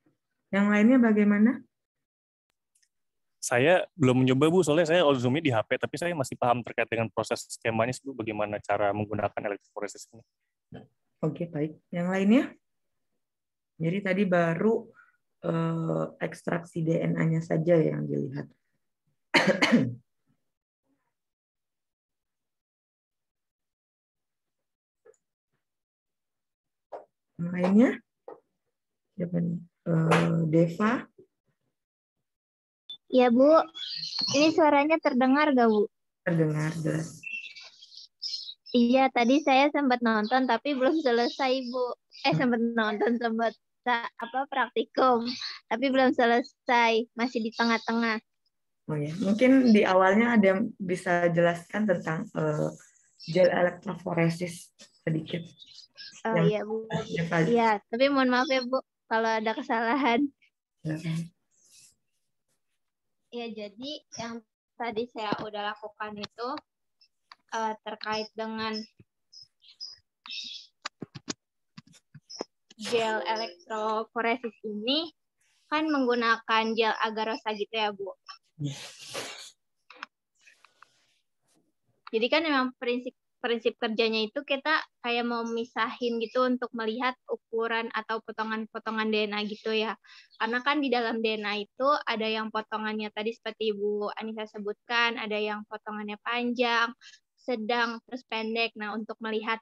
Yang lainnya bagaimana? Saya belum mencoba, Bu, soalnya saya Zoom-nya di HP, tapi saya masih paham terkait dengan proses skemanya, Bu, bagaimana cara menggunakan elektroforesis ini. Oke, baik. Yang lainnya? Jadi tadi baru ekstraksi DNA-nya saja yang dilihat. Yang lainnya? Siapa nih? Deva? Ya, Bu. Ini suaranya terdengar gak, Bu? Terdengar jelas. Iya, tadi saya sempat nonton tapi belum selesai, Bu. Sempat nonton, sempat praktikum, tapi belum selesai, masih di tengah-tengah. Oh ya, mungkin di awalnya ada yang bisa jelaskan tentang gel elektroforesis sedikit. Oh iya, Bu. Iya, tapi mohon maaf ya, Bu, kalau ada kesalahan. Ya, jadi yang tadi saya udah lakukan itu terkait dengan gel elektroforesis ini kan menggunakan gel agarosa gitu ya, Bu. Jadi kan memang prinsip kerjanya itu kita kayak mau misahin gitu untuk melihat ukuran atau potongan-potongan DNA gitu ya. Karena kan di dalam DNA itu ada yang potongannya tadi seperti Ibu Anissa sebutkan, ada yang potongannya panjang, sedang, terus pendek. Nah, untuk melihat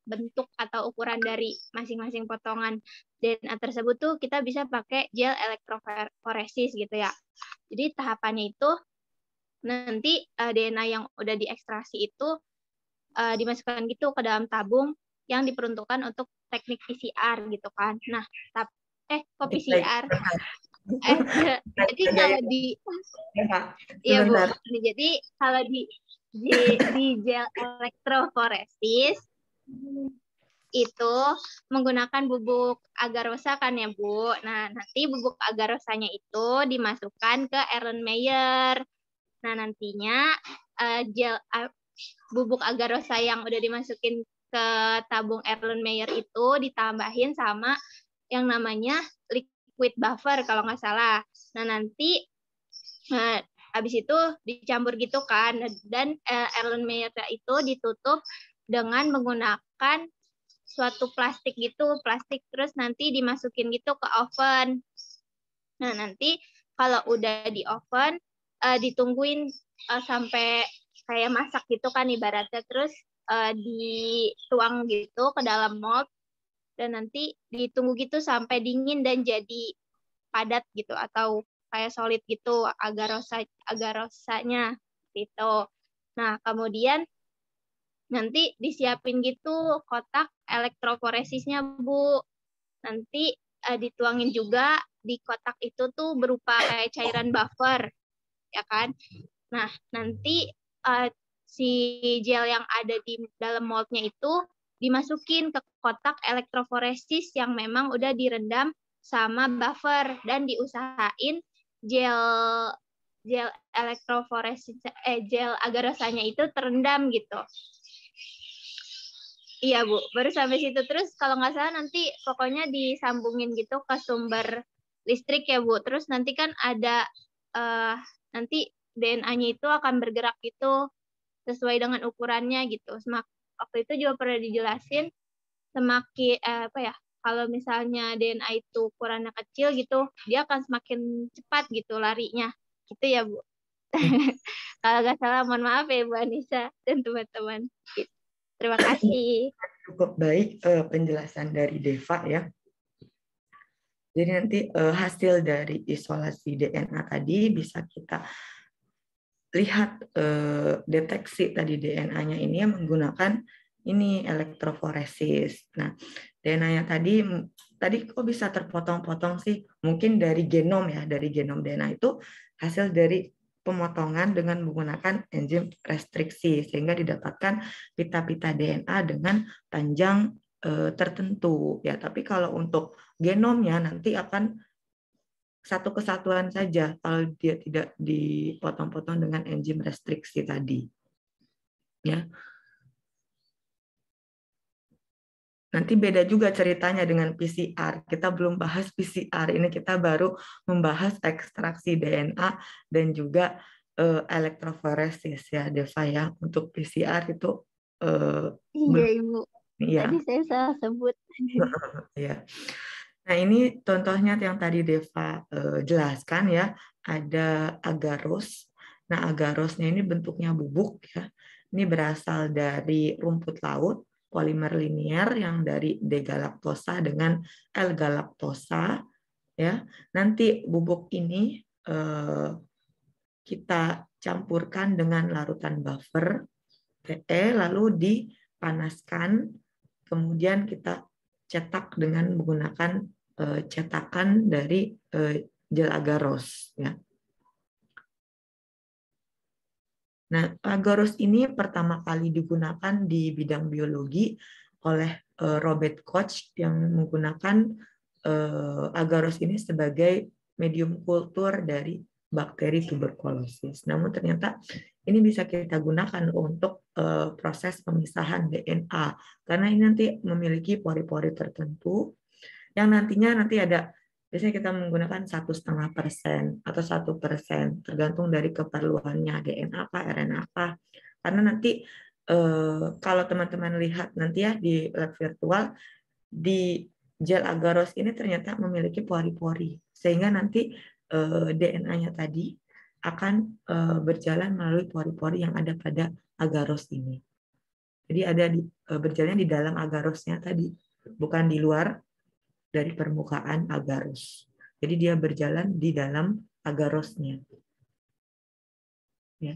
bentuk atau ukuran dari masing-masing potongan DNA tersebut tuh kita bisa pakai gel elektroforesis gitu ya. Jadi tahapannya itu nanti DNA yang udah diekstraksi itu dimasukkan gitu ke dalam tabung yang diperuntukkan untuk teknik PCR gitu kan. Nah, kok PCR? Jadi kalau di iya, Bu. Jadi kalau di gel elektroforesis itu menggunakan bubuk agarosa kan ya, Bu. Nah, nanti bubuk agarosanya itu dimasukkan ke Erlenmeyer. Nah, nantinya gel bubuk agarosa yang udah dimasukin ke tabung Erlenmeyer itu ditambahin sama yang namanya liquid buffer kalau nggak salah. Nah, nanti habis itu dicampur gitu kan, dan Erlenmeyer itu ditutup dengan menggunakan suatu plastik gitu, terus nanti dimasukin gitu ke oven. Nah, nanti kalau udah di oven ditungguin sampai kayak masak gitu kan ibaratnya, terus dituang gitu ke dalam mold dan nanti ditunggu gitu sampai dingin dan jadi padat gitu atau kayak solid gitu agarosanya gitu. Nah, kemudian nanti disiapin gitu kotak elektroforesisnya, Bu. Nanti dituangin juga di kotak itu tuh berupa kayak cairan buffer, ya kan? Nah, nanti si gel yang ada di dalam moldnya itu dimasukin ke kotak elektroforesis yang memang udah direndam sama buffer dan diusahain gel elektroforesis gel agarosanya itu terendam gitu. Iya, Bu, baru sampai situ. Terus kalau nggak salah nanti pokoknya disambungin gitu ke sumber listrik ya, Bu. Terus nanti kan ada nanti DNA-nya itu akan bergerak gitu sesuai dengan ukurannya gitu. Waktu itu juga pernah dijelasin semakin kalau misalnya DNA itu ukurannya kecil gitu, dia akan semakin cepat gitu larinya. Gitu ya, Bu. Kalau nggak salah, mohon maaf ya Bu Anissa dan teman-teman. Terima kasih. Cukup baik penjelasan dari Deva ya. Jadi nanti hasil dari isolasi DNA tadi bisa kita lihat deteksi tadi DNA-nya ini menggunakan ini elektroforesis. Nah, DNA-nya tadi kok bisa terpotong-potong sih? Mungkin dari genom ya, dari genom DNA itu hasil dari pemotongan dengan menggunakan enzim restriksi sehingga didapatkan pita-pita DNA dengan panjang tertentu ya. Tapi kalau untuk genomnya nanti akan satu kesatuan saja kalau dia tidak dipotong-potong dengan enzim restriksi tadi. Ya. Nanti beda juga ceritanya dengan PCR. Kita belum bahas PCR, ini kita baru membahas ekstraksi DNA dan juga elektroforesis ya, Deva ya. Untuk PCR itu Iya, Ibu. Ya. Tadi saya salah sebut. Ya. Nah, ini contohnya yang tadi Deva jelaskan ya, ada agarose. Nah, agarosnya ini bentuknya bubuk ya. Ini berasal dari rumput laut, polimer linier yang dari D-galaktosa dengan L-galaktosa ya. Nanti bubuk ini kita campurkan dengan larutan buffer PE lalu dipanaskan, kemudian kita cetak dengan menggunakan cetakan dari gel agarose ya. Nah, agarose ini pertama kali digunakan di bidang biologi oleh Robert Koch yang menggunakan agarose ini sebagai medium kultur dari bakteri tuberkulosis. Namun ternyata ini bisa kita gunakan untuk proses pemisahan DNA karena ini nanti memiliki pori-pori tertentu yang nantinya nanti ada, biasanya kita menggunakan 1,5% atau 1% tergantung dari keperluannya DNA apa, RNA apa. Karena nanti kalau teman-teman lihat nanti ya di lab virtual di gel agarose ini ternyata memiliki pori-pori sehingga nanti DNA-nya tadi akan berjalan melalui pori-pori yang ada pada agarose ini. Jadi ada berjalan di dalam agarosnya tadi, bukan di luar dari permukaan agarose. Jadi dia berjalan di dalam agarosnya. Ya.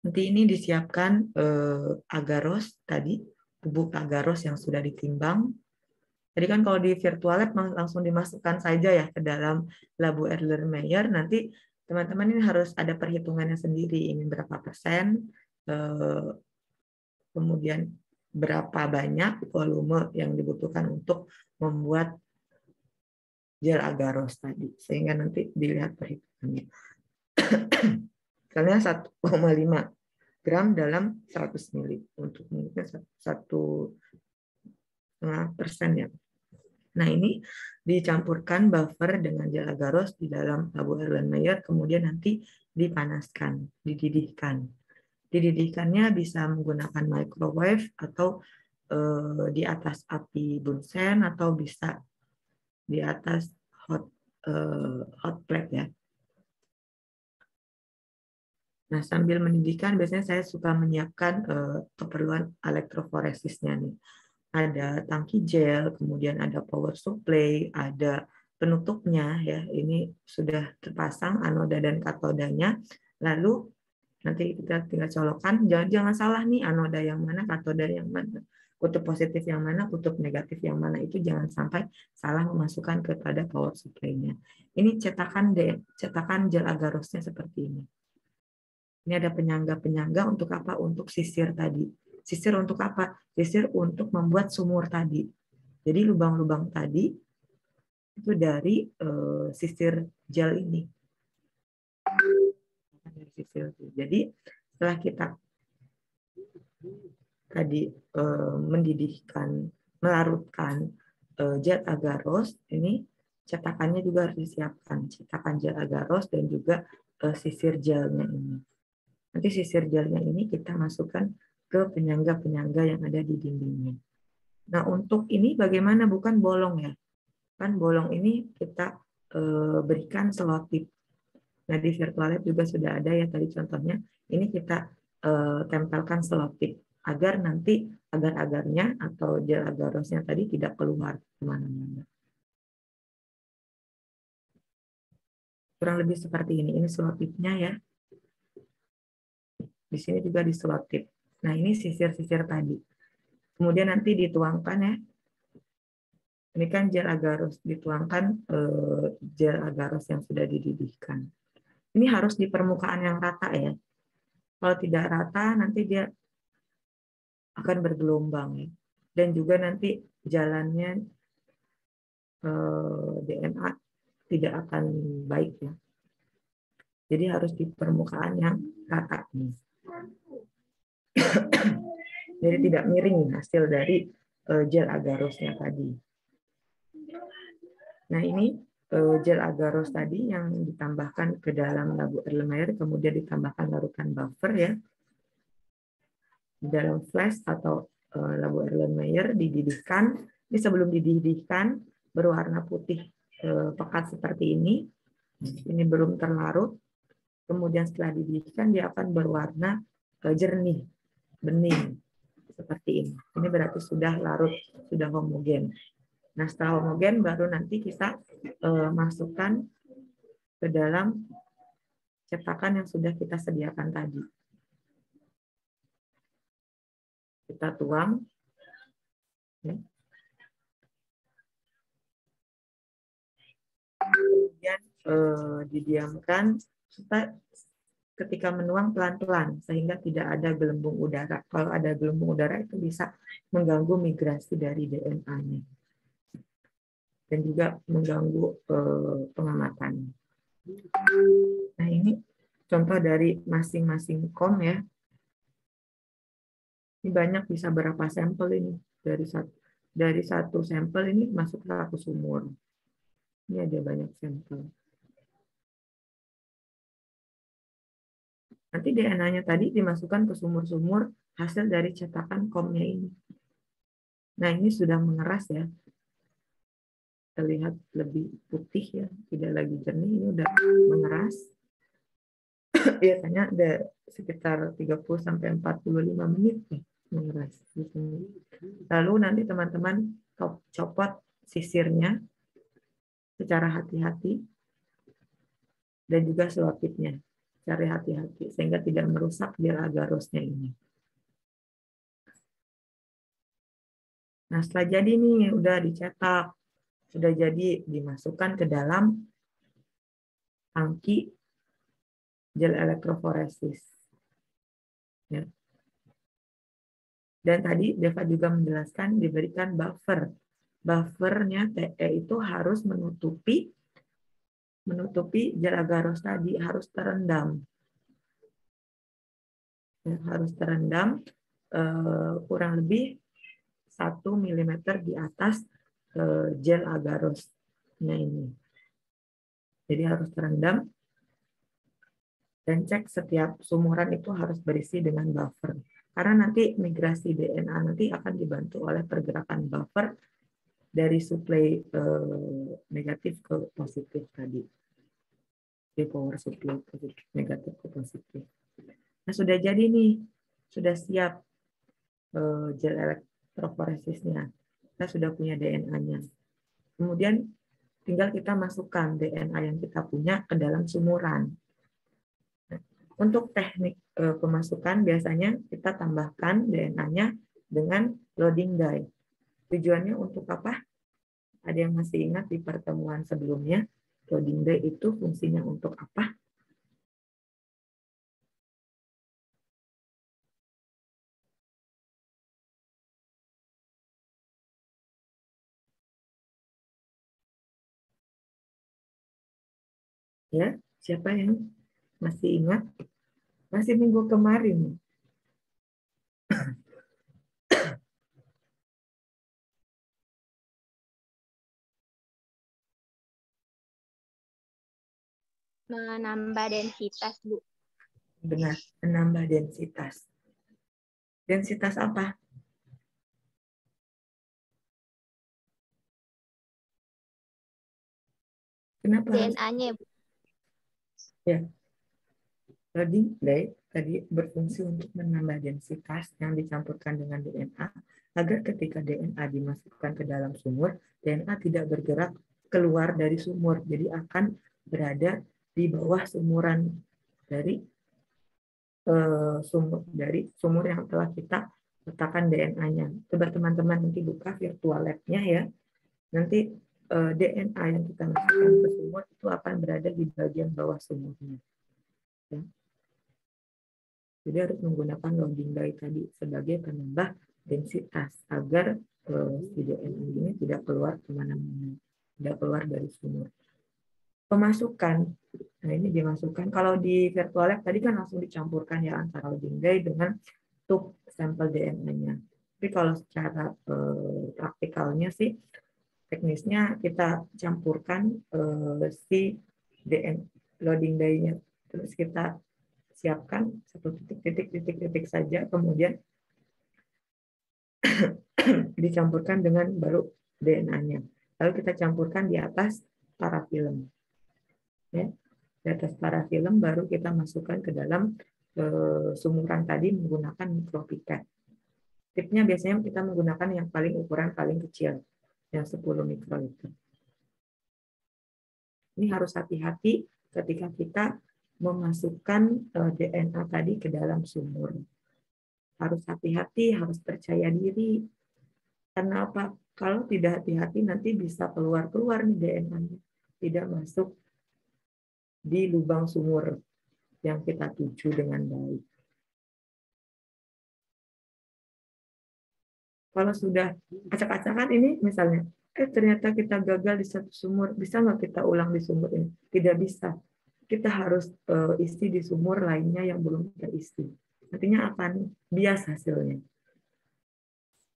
Nanti ini disiapkan agarose tadi, bubuk agarose yang sudah ditimbang. Jadi kan kalau di virtual lab langsung dimasukkan saja ya ke dalam labu Erlenmeyer. Nanti teman-teman ini harus ada perhitungannya sendiri. Ini berapa persen, kemudian berapa banyak volume yang dibutuhkan untuk membuat gel agarose tadi. Sehingga nanti dilihat perhitungannya. Misalnya 1,5 gram dalam 100 ml. Untuk mungkin 1,5% ya. Nah, ini dicampurkan buffer dengan gel agarose di dalam labu Erlenmeyer, kemudian nanti dipanaskan, dididihkan. Dididihkannya bisa menggunakan microwave atau di atas api Bunsen atau bisa di atas hot plate ya. Nah, sambil mendidihkan biasanya saya suka menyiapkan keperluan elektroforesisnya nih. Ada tangki gel, kemudian ada power supply, ada penutupnya ya. Ini sudah terpasang anoda dan katodanya. Lalu nanti kita tinggal colokkan. Jangan salah nih anoda yang mana, katoda yang mana, kutub positif yang mana, kutub negatif yang mana, itu jangan sampai salah memasukkan kepada power supply-nya. Ini cetakan gel agarose-nya seperti ini. Ini ada penyangga-penyangga untuk apa? Untuk sisir tadi. Sisir untuk apa? Sisir untuk membuat sumur tadi. Jadi lubang-lubang tadi itu dari sisir gel ini. Jadi setelah kita tadi mendidihkan, melarutkan gel agarose, ini cetakannya juga harus disiapkan. Cetakan gel agarose dan juga sisir gelnya ini. Nanti sisir gelnya ini kita masukkan ke penyangga-penyangga yang ada di dindingnya. Nah, untuk ini bagaimana? Bukan bolong ya. Kan bolong ini kita berikan selotip. Nah, di virtual lab juga sudah ada ya tadi contohnya. Ini kita tempelkan selotip agar nanti agar-agarnya atau gel agarosnya tadi tidak keluar kemana-mana. Kurang lebih seperti ini. Ini selotipnya ya. Di sini juga diselotip. Nah, ini sisir-sisir tadi. Kemudian nanti dituangkan ya. Ini kan gel agarose, dituangkan gel agarose yang sudah dididihkan. Ini harus di permukaan yang rata ya. Kalau tidak rata, nanti dia akan bergelombang ya. Dan juga nanti jalannya DNA tidak akan baik ya. Jadi harus di permukaan yang rata. Jadi tidak miring hasil dari gel agarosnya tadi. Nah, ini gel agarose tadi yang ditambahkan ke dalam labu Erlenmeyer, kemudian ditambahkan larutan buffer ya. Di dalam flash atau labu Erlenmeyer dididihkan. Ini sebelum dididihkan berwarna putih pekat seperti ini. Ini belum terlarut. Kemudian setelah dididihkan dia akan berwarna jernih, bening seperti ini. Ini berarti sudah larut, sudah homogen. Nah, setelah homogen baru nanti kita masukkan ke dalam cetakan yang sudah kita sediakan tadi. Kita tuang. Ya. Kemudian didiamkan supaya ketika menuang pelan-pelan sehingga tidak ada gelembung udara. Kalau ada gelembung udara itu bisa mengganggu migrasi dari DNA-nya dan juga mengganggu pengamatan. Nah, ini contoh dari masing-masing kom ya. Ini banyak, bisa berapa sampel ini dari satu sampel ini masuk ke satu sumur. Ini ada banyak sampel. Nanti DNA-nya tadi dimasukkan ke sumur-sumur hasil dari cetakan komnya ini. Nah, ini sudah mengeras ya. Terlihat lebih putih ya, tidak lagi jernih, ini udah mengeras. Biasanya ada sekitar 30-45 menit ya, mengeras. Lalu nanti teman-teman copot sisirnya secara hati-hati dan juga selotipnya. Cari hati-hati sehingga tidak merusak gel agarosnya ini. Nah, setelah jadi nih udah dicetak, sudah jadi dimasukkan ke dalam tangki gel elektroforesis. Ya. Dan tadi Deva juga menjelaskan diberikan buffer. Buffernya TE itu harus menutupi gel agarose tadi, harus terendam. Ya, harus terendam kurang lebih 1 mm di atas gel agarosnya ini. Jadi harus terendam dan cek setiap sumuran itu harus berisi dengan buffer. Karena nanti migrasi DNA nanti akan dibantu oleh pergerakan buffer dari suplai negatif ke positif tadi. Di power supply negatif ke positif. Nah, sudah jadi nih, sudah siap gel elektroforesisnya. Kita sudah punya DNA-nya. Kemudian tinggal kita masukkan DNA yang kita punya ke dalam sumuran. Nah, untuk teknik pemasukan biasanya kita tambahkan DNA-nya dengan loading dye. Tujuannya untuk apa? Ada yang masih ingat di pertemuan sebelumnya, loading dye itu fungsinya untuk apa? Ya, siapa yang masih ingat? Masih minggu kemarin. Menambah densitas, Bu. Benar, menambah densitas. Densitas apa? Kenapa harus DNA-nya, Bu. ya? Loading day tadi berfungsi untuk menambah densitas yang dicampurkan dengan DNA agar ketika DNA dimasukkan ke dalam sumur, DNA tidak bergerak keluar dari sumur, jadi akan berada di bawah sumuran dari sumur yang telah kita letakkan DNA-nya. Coba teman-teman nanti buka virtual lab-nya ya. Nanti DNA yang kita masukkan ke sumur itu akan berada di bagian bawah sumurnya. Ya. Jadi harus menggunakan loading day tadi sebagai penambah densitas agar si DNA ini tidak keluar kemana-mana, tidak keluar dari sumur. Pemasukan, nah ini dimasukkan. Kalau di virtual lab tadi kan langsung dicampurkan ya antara loading day dengan tube sampel DNA-nya. Tapi kalau secara praktikalnya sih, teknisnya kita campurkan si DNA loading day-nya, terus kita siapkan satu titik saja, kemudian dicampurkan dengan baru DNA-nya. Lalu kita campurkan di atas parafilm. Ya, di atas parafilm baru kita masukkan ke dalam sumuran tadi menggunakan mikropipet. Tipnya biasanya kita menggunakan yang paling ukuran paling kecil, yang 10 mikroliter. Ini harus hati-hati ketika kita memasukkan DNA tadi ke dalam sumur. Harus hati-hati, harus percaya diri. Karena apa? Kalau tidak hati-hati nanti bisa keluar-keluar nih DNA-nya. Tidak masuk di lubang sumur yang kita tuju dengan baik. Kalau sudah acak-acakan ini misalnya, ternyata kita gagal di satu sumur, bisa nggak kita ulang di sumur ini? Tidak bisa. Kita harus isi di sumur lainnya yang belum kita isi. Artinya akan bias hasilnya.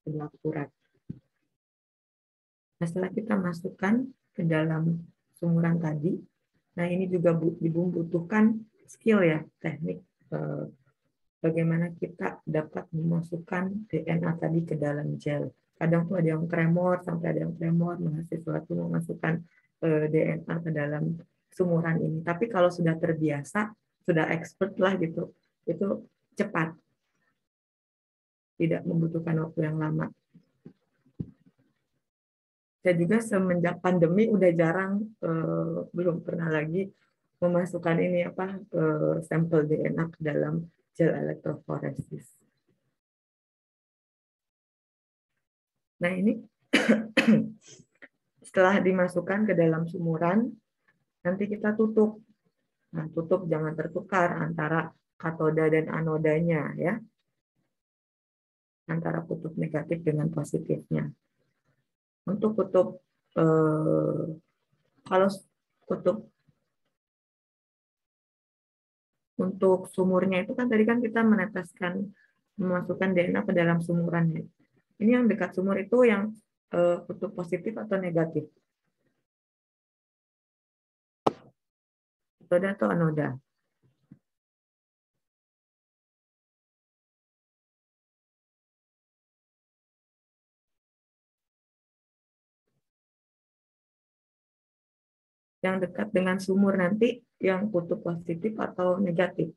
Sudah akurat. Nah, setelah kita masukkan ke dalam sumuran tadi, nah ini juga dibutuhkan skill ya, teknik bagaimana kita dapat memasukkan DNA tadi ke dalam gel. Kadang tuh ada yang tremor, sampai ada yang tremor, mahasiswa tuh memasukkan DNA ke dalam sumuran ini. Tapi kalau sudah terbiasa, sudah expert lah gitu, itu cepat. Tidak membutuhkan waktu yang lama. Saya juga semenjak pandemi udah jarang, belum pernah lagi memasukkan ini sampel DNA ke dalam gel elektroforesis. Nah ini setelah dimasukkan ke dalam sumuran, nanti kita tutup. Nah, tutup jangan tertukar antara katoda dan anodanya ya. Antara kutub negatif dengan positifnya. Untuk kutub kalau kutub untuk sumurnya itu kan tadi kan kita memasukkan DNA ke dalam sumurannya. Ini yang dekat sumur itu yang kutub positif atau negatif? Katoda atau anoda? Yang dekat dengan sumur nanti yang kutub positif atau negatif?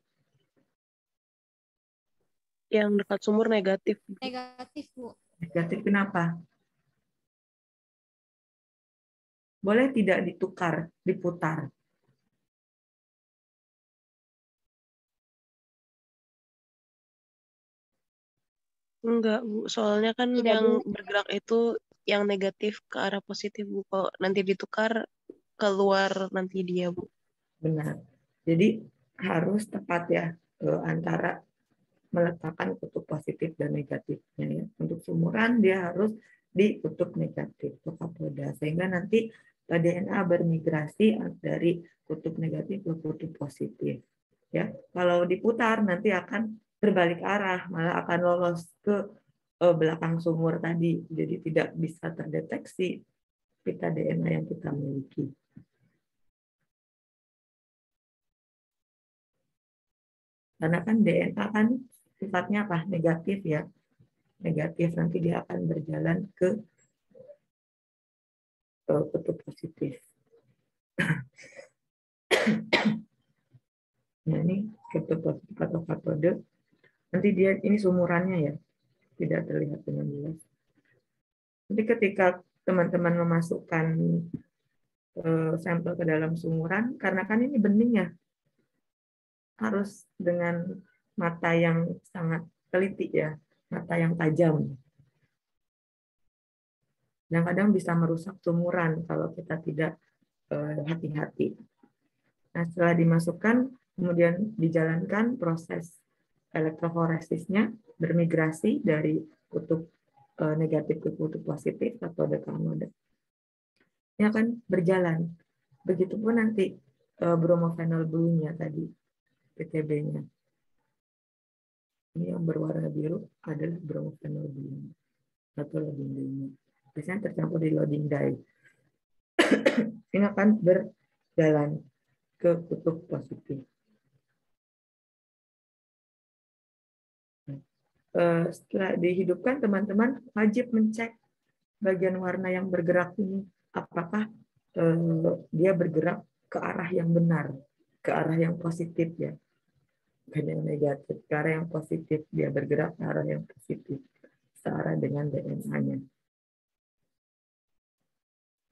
Yang dekat sumur negatif. Negatif, Bu. Negatif kenapa? Boleh tidak ditukar, diputar? Enggak, Bu. Soalnya kan Tidak yang boleh. bergerak itu yang negatif ke arah positif, Bu. Kalau nanti ditukar, keluar nanti dia, Bu. Benar. Jadi harus tepat ya antara meletakkan kutub positif dan negatifnya ya. Untuk sumuran dia harus di kutub negatif atau katoda sehingga nanti DNA bermigrasi dari kutub negatif ke kutub positif. Ya, kalau diputar nanti akan berbalik arah, malah akan lolos ke belakang sumur tadi. Jadi tidak bisa terdeteksi pita DNA yang kita miliki. Karena kan DNA kan sifatnya apa? Negatif ya. Negatif nanti dia akan berjalan ke kutub positif. Nah, ini ketuk positif atau katode. Nanti dia ini sumurannya ya, tidak terlihat dengan jelas. Nanti ketika teman-teman memasukkan sampel ke dalam sumuran, karena kan ini bening ya, harus dengan mata yang sangat teliti ya, mata yang tajam. Dan kadang bisa merusak sumuran kalau kita tidak hati-hati. Nah, setelah dimasukkan, kemudian dijalankan proses elektroforesisnya, bermigrasi dari kutub negatif ke kutub positif atau dekanode. Ini akan berjalan. Begitupun nanti bromophenol blue-nya tadi, PTB-nya. Ini yang berwarna biru adalah bromophenol blue atau loading dye-nya. Biasanya tercampur di loading dye. Ini akan berjalan ke kutub positif. Setelah dihidupkan, teman-teman wajib mencek bagian warna yang bergerak ini, apakah dia bergerak ke arah yang benar, ke arah yang positif ya, bukan yang negatif, ke arah yang positif, dia bergerak ke arah yang positif, searah dengan DNA-nya.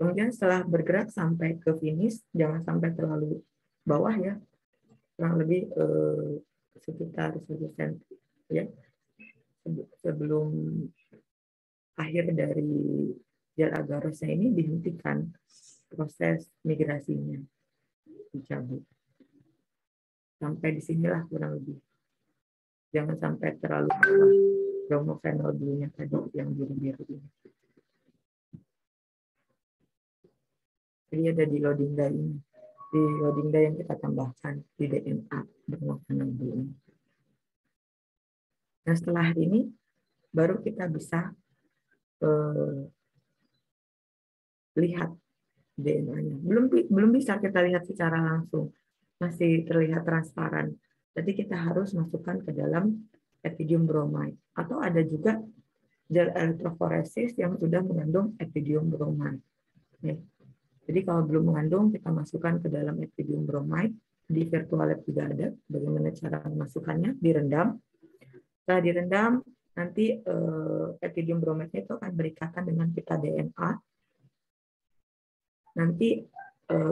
Kemudian setelah bergerak sampai ke finish, jangan sampai terlalu bawah ya, kurang lebih sekitar 1 cm ya, sebelum akhir dari gel agarosnya ini dihentikan proses migrasinya, dicabut. Sampai di sinilah kurang lebih. Jangan sampai terlalu bawah bromophenol blue-nya tadi yang biru-biru ini. Jadi ada di loading dye ini. Di loading dye yang kita tambahkan di DNA bromophenol blue. Nah, setelah ini baru kita bisa lihat DNA-nya. Belum bisa kita lihat secara langsung, masih terlihat transparan. Jadi kita harus masukkan ke dalam ethidium bromide. Atau ada juga gel elektroforesis yang sudah mengandung ethidium bromide. Jadi kalau belum mengandung, kita masukkan ke dalam ethidium bromide. Di virtual lab juga ada bagaimana cara memasukkannya, direndam. Setelah direndam, nanti ethidium bromide itu akan berikatan dengan pita DNA. Nanti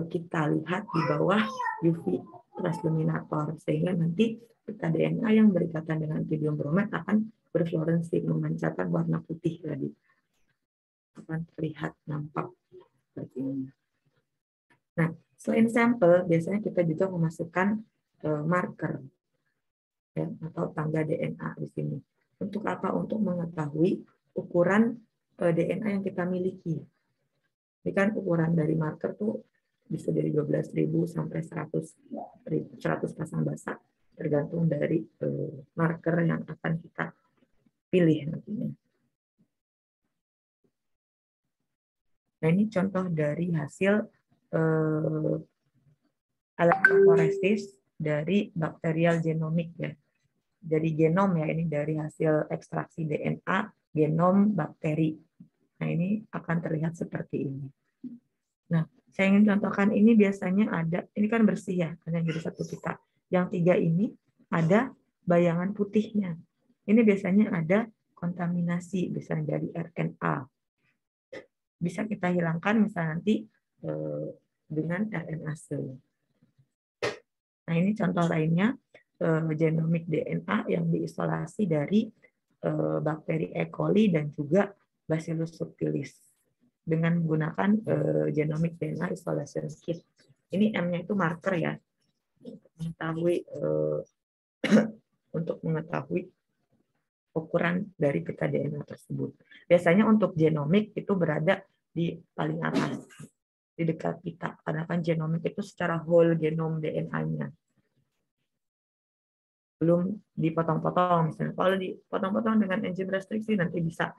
kita lihat di bawah UV transluminator, sehingga nanti pita DNA yang berikatan dengan ethidium bromide akan berfluorensi, memancarkan warna putih tadi. Akan terlihat nampak seperti ini. Nah, selain sampel, biasanya kita juga memasukkan marker ya, atau tangga DNA di sini. Untuk apa? Untuk mengetahui ukuran DNA yang kita miliki. Ini kan ukuran dari marker tuh bisa dari 12.000 sampai 100 pasang basah, tergantung dari marker yang akan kita pilih nantinya. Nah, ini contoh dari hasil elektroforesis dari bakterial genomik ya. Dari genom ya, ini dari hasil ekstraksi DNA genom bakteri. Nah, ini akan terlihat seperti ini. Nah, saya ingin contohkan ini biasanya ada, ini kan bersih ya, hanya jadi satu pita. Yang 3 ini ada bayangan putihnya. Ini biasanya ada kontaminasi, bisa dari RNA. Bisa kita hilangkan misalnya nanti dengan RNase. Nah, ini contoh lainnya, genomik DNA yang diisolasi dari bakteri E. coli dan juga Bacillus subtilis dengan menggunakan genomic DNA isolation kit. Ini M-nya itu marker ya, untuk mengetahui ukuran dari pita DNA tersebut. Biasanya untuk genomik itu berada di paling atas, di dekat pita, karena kan genomik itu secara whole genom DNA-nya. Belum dipotong-potong misalnya. Kalau dipotong-potong dengan enzim restriksi nanti bisa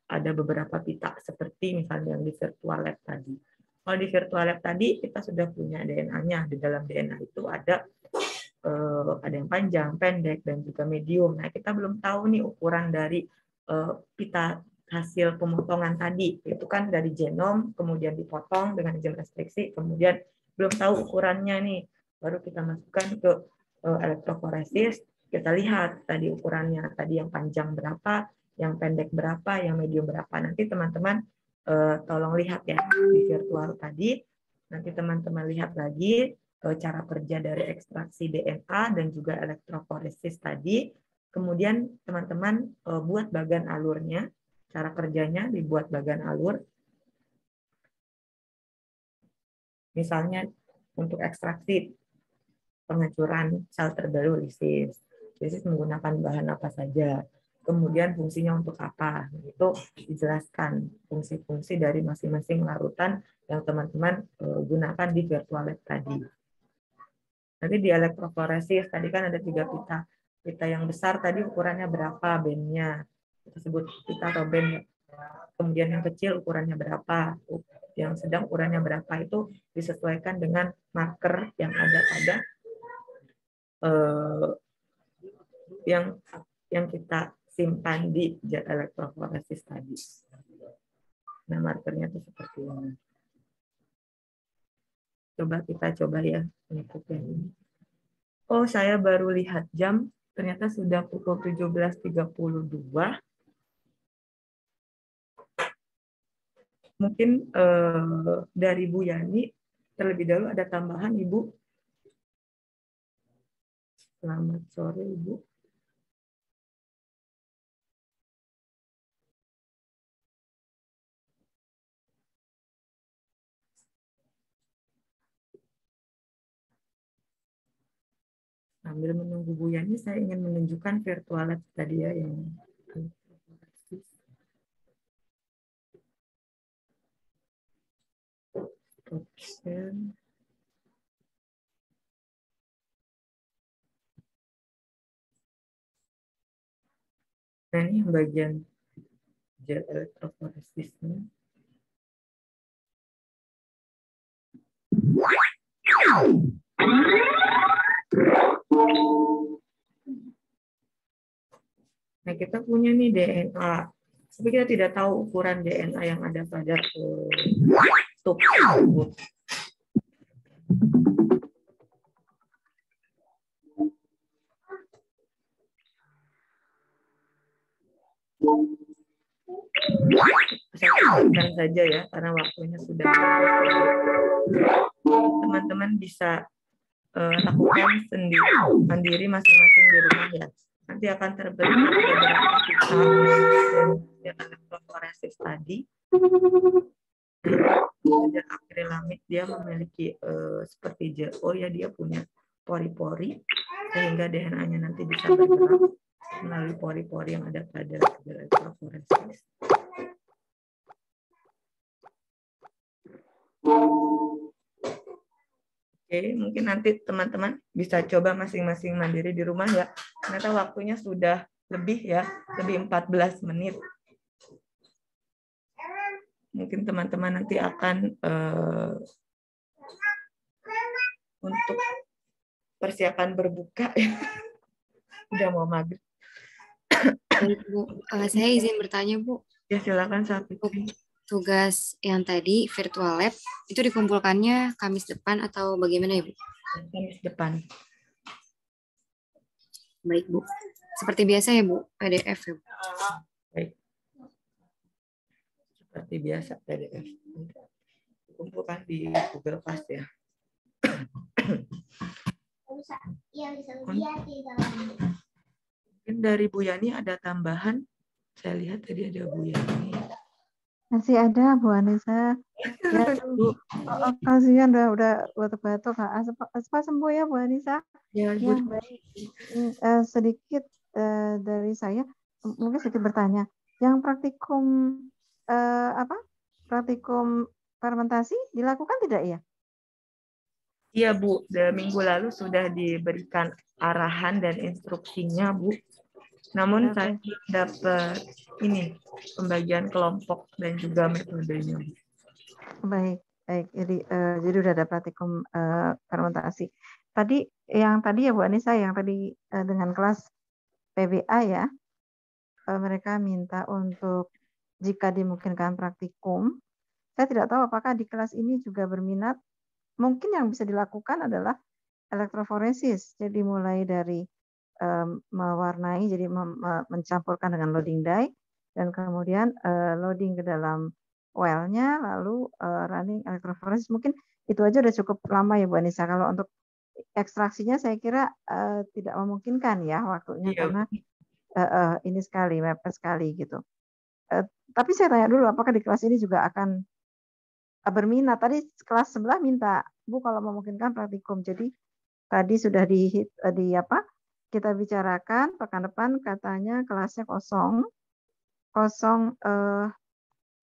ada beberapa pita seperti misalnya yang di virtual lab tadi. Kalau di virtual lab tadi kita sudah punya DNA-nya. Di dalam DNA itu ada yang panjang, pendek, dan juga medium. Nah, kita belum tahu nih ukuran dari pita hasil pemotongan tadi, itu kan dari genom, kemudian dipotong dengan enzim restriksi, kemudian belum tahu ukurannya nih, baru kita masukkan ke elektroforesis, kita lihat tadi ukurannya, tadi yang panjang berapa, yang pendek berapa, yang medium berapa. Nanti teman-teman tolong lihat ya di virtual tadi, nanti teman-teman lihat lagi cara kerja dari ekstraksi DNA dan juga elektroforesis tadi, kemudian teman-teman buat bagan alurnya, cara kerjanya dibuat bagan alur. Misalnya untuk ekstraksi penghancuran sel terbaru lisis. Lisis menggunakan bahan apa saja. Kemudian fungsinya untuk apa. Itu dijelaskan fungsi-fungsi dari masing-masing larutan yang teman-teman gunakan di virtual lab tadi. Nanti di elektroforesis tadi kan ada 3 pita. Pita yang besar tadi ukurannya berapa bendnya. Kita sebut pita atau bend. Kemudian yang kecil ukurannya berapa, yang sedang ukurannya berapa, itu disesuaikan dengan marker yang ada pada yang kita simpan di jet elektroforesis tadi. Nah, markernya itu seperti ini. Coba kita coba ya untuk yang ini. Oh, saya baru lihat jam, ternyata sudah pukul 17.32. Mungkin dari Bu Yani terlebih dahulu ada tambahan, Ibu. Selamat sore, Ibu. Sambil menunggu Bu Yani, saya ingin menunjukkan virtual lab tadi ya yang option. Nah, ini yang bagian jet elektroforesisnya. Nah, kita punya nih DNA, tapi kita tidak tahu ukuran DNA yang ada pada tube tersebut. Saya lanjutkan saja ya, karena waktunya sudah. Teman-teman bisa lakukan sendiri masing-masing di rumah ya. Nanti akan terbentuk beberapa pita yang elektroforesis tadi. Dan akrilamid dia memiliki seperti gel, ya dia punya pori-pori sehingga DNA-nya nanti bisa bergerak melalui pori-pori yang ada pada gel elektroforesis. Oke, mungkin nanti teman-teman bisa coba masing-masing mandiri di rumah ya. Ternyata waktunya sudah lebih ya, lebih 14 menit. Mungkin teman-teman nanti akan untuk persiapan berbuka ya. Udah mau maghrib. Baik, Bu. Saya izin bertanya, Bu. Ya, silakan Safi. Tugas yang tadi virtual lab itu dikumpulkannya Kamis depan atau bagaimana ya, Bu? Kamis depan. Baik, Bu. Seperti biasa ya, Bu, PDF ya, Bu? Baik. Seperti biasa PDF. Dikumpulkan di Google Class ya. Mungkin dari Bu Yani ada tambahan. Saya lihat tadi ada Bu Yani. Masih ada Bu Anissa. Ya, Bu. Kasihan udah batuk-batuk. Cepat sembuh ya Bu Anissa. Ya, ya baik. Sedikit dari saya, mungkin sedikit bertanya. Yang praktikum praktikum fermentasi dilakukan tidak ya? Iya Bu, minggu lalu sudah diberikan arahan dan instruksinya Bu. Namun saya belum dapat ini pembagian kelompok dan juga metodenya. Baik. Jadi udah ada praktikum fermentasi. Tadi ya Bu Anissa, yang tadi dengan kelas PBA ya, mereka minta untuk jika dimungkinkan praktikum. Saya tidak tahu apakah di kelas ini juga berminat. Mungkin yang bisa dilakukan adalah elektroforesis. Jadi mulai dari mewarnai, jadi mencampurkan dengan loading dye, dan kemudian loading ke dalam well-nya, lalu running elektroforesis. Mungkin itu aja udah cukup lama ya Bu Anissa. Kalau untuk ekstraksinya saya kira tidak memungkinkan ya waktunya, karena ini sekali, mepet sekali gitu. Tapi saya tanya dulu, apakah di kelas ini juga akan berminat? Tadi kelas sebelah minta, Bu kalau memungkinkan praktikum. Jadi tadi sudah kita bicarakan pekan depan katanya kelasnya kosong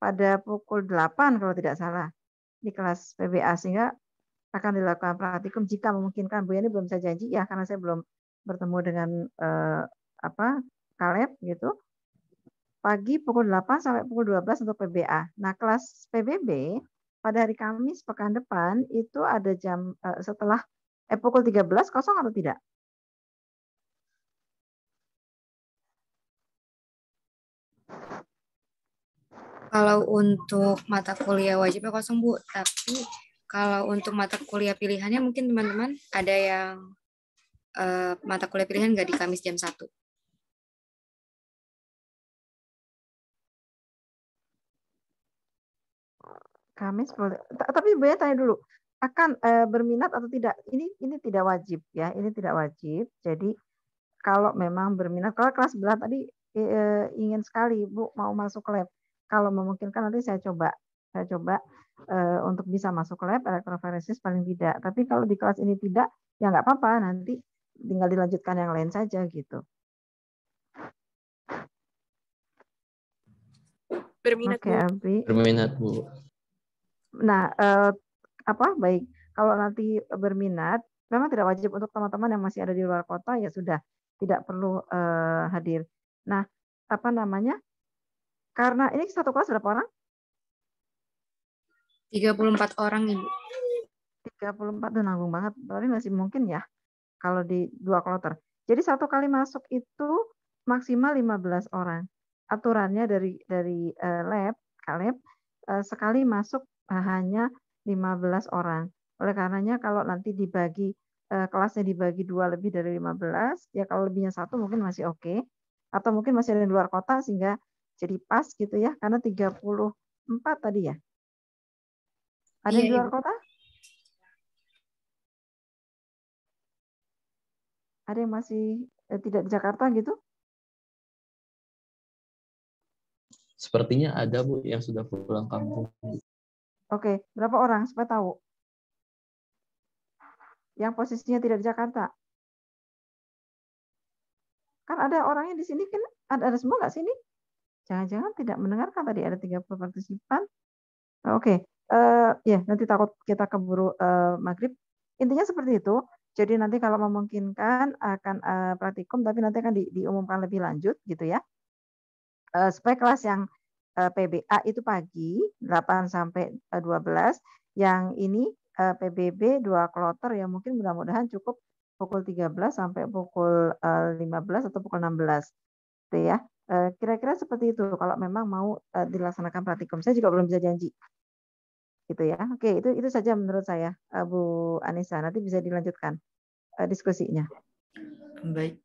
pada pukul 8 kalau tidak salah di kelas PBA, sehingga akan dilakukan praktikum jika memungkinkan. Bu Yani belum bisa janji ya, karena saya belum bertemu dengan Kaleb gitu. Pagi pukul 8 sampai pukul 12 untuk PBA. Nah, kelas PBB pada hari Kamis pekan depan itu ada jam setelah pukul 13 kosong atau tidak? Kalau untuk mata kuliah wajibnya kosong, Bu. Tapi kalau untuk mata kuliah pilihannya mungkin teman-teman ada yang mata kuliah pilihan nggak di Kamis jam 1. Kamis boleh. Tapi Bu ya tanya dulu, akan berminat atau tidak? Ini tidak wajib ya, ini tidak wajib. Jadi kalau memang berminat, kalau kelas sebelah tadi ingin sekali Bu mau masuk lab. Kalau memungkinkan nanti saya coba untuk bisa masuk lab elektroforesis paling tidak. Tapi kalau di kelas ini tidak, ya nggak apa-apa, nanti tinggal dilanjutkan yang lain saja gitu. Berminat, Oke, Bu. Abi. Berminat, Bu. Nah, baik. Kalau nanti berminat, memang tidak wajib untuk teman-teman yang masih ada di luar kota, ya sudah tidak perlu hadir. Nah, karena ini satu kelas berapa orang? 34 orang, Ibu. 34 tuh nanggung banget, tapi masih mungkin ya kalau di 2 kloter. Jadi satu kali masuk itu maksimal 15 orang. Aturannya dari Kaleb, sekali masuk hanya 15 orang. Oleh karenanya kalau nanti dibagi kelasnya dibagi 2 lebih dari 15, ya kalau lebihnya 1 mungkin masih oke. Atau mungkin masih ada di luar kota sehingga jadi pas gitu ya, karena 34 tadi ya. Ada Iya, di luar Ibu. kota? Ada yang masih tidak di Jakarta gitu? Sepertinya ada, Bu, yang sudah pulang kampung. Oke, berapa orang supaya tahu? Yang posisinya tidak di Jakarta. Kan ada orangnya di sini, kan ada semua nggak sini? Jangan-jangan tidak mendengarkan tadi ada 30 partisipan. Oke, ya nanti takut kita keburu maghrib. Intinya seperti itu. Jadi nanti kalau memungkinkan akan praktikum, tapi nanti akan diumumkan lebih lanjut gitu ya. Supaya kelas yang PBA itu pagi 8 sampai 12, yang ini PBB 2 kloter yang mungkin mudah-mudahan cukup pukul 13 sampai pukul 15 atau pukul 16. Gitu ya. Kira-kira seperti itu kalau memang mau dilaksanakan praktikum. Saya juga belum bisa janji. Gitu ya. Oke, itu saja menurut saya Bu Anissa. Nanti bisa dilanjutkan diskusinya. Baik.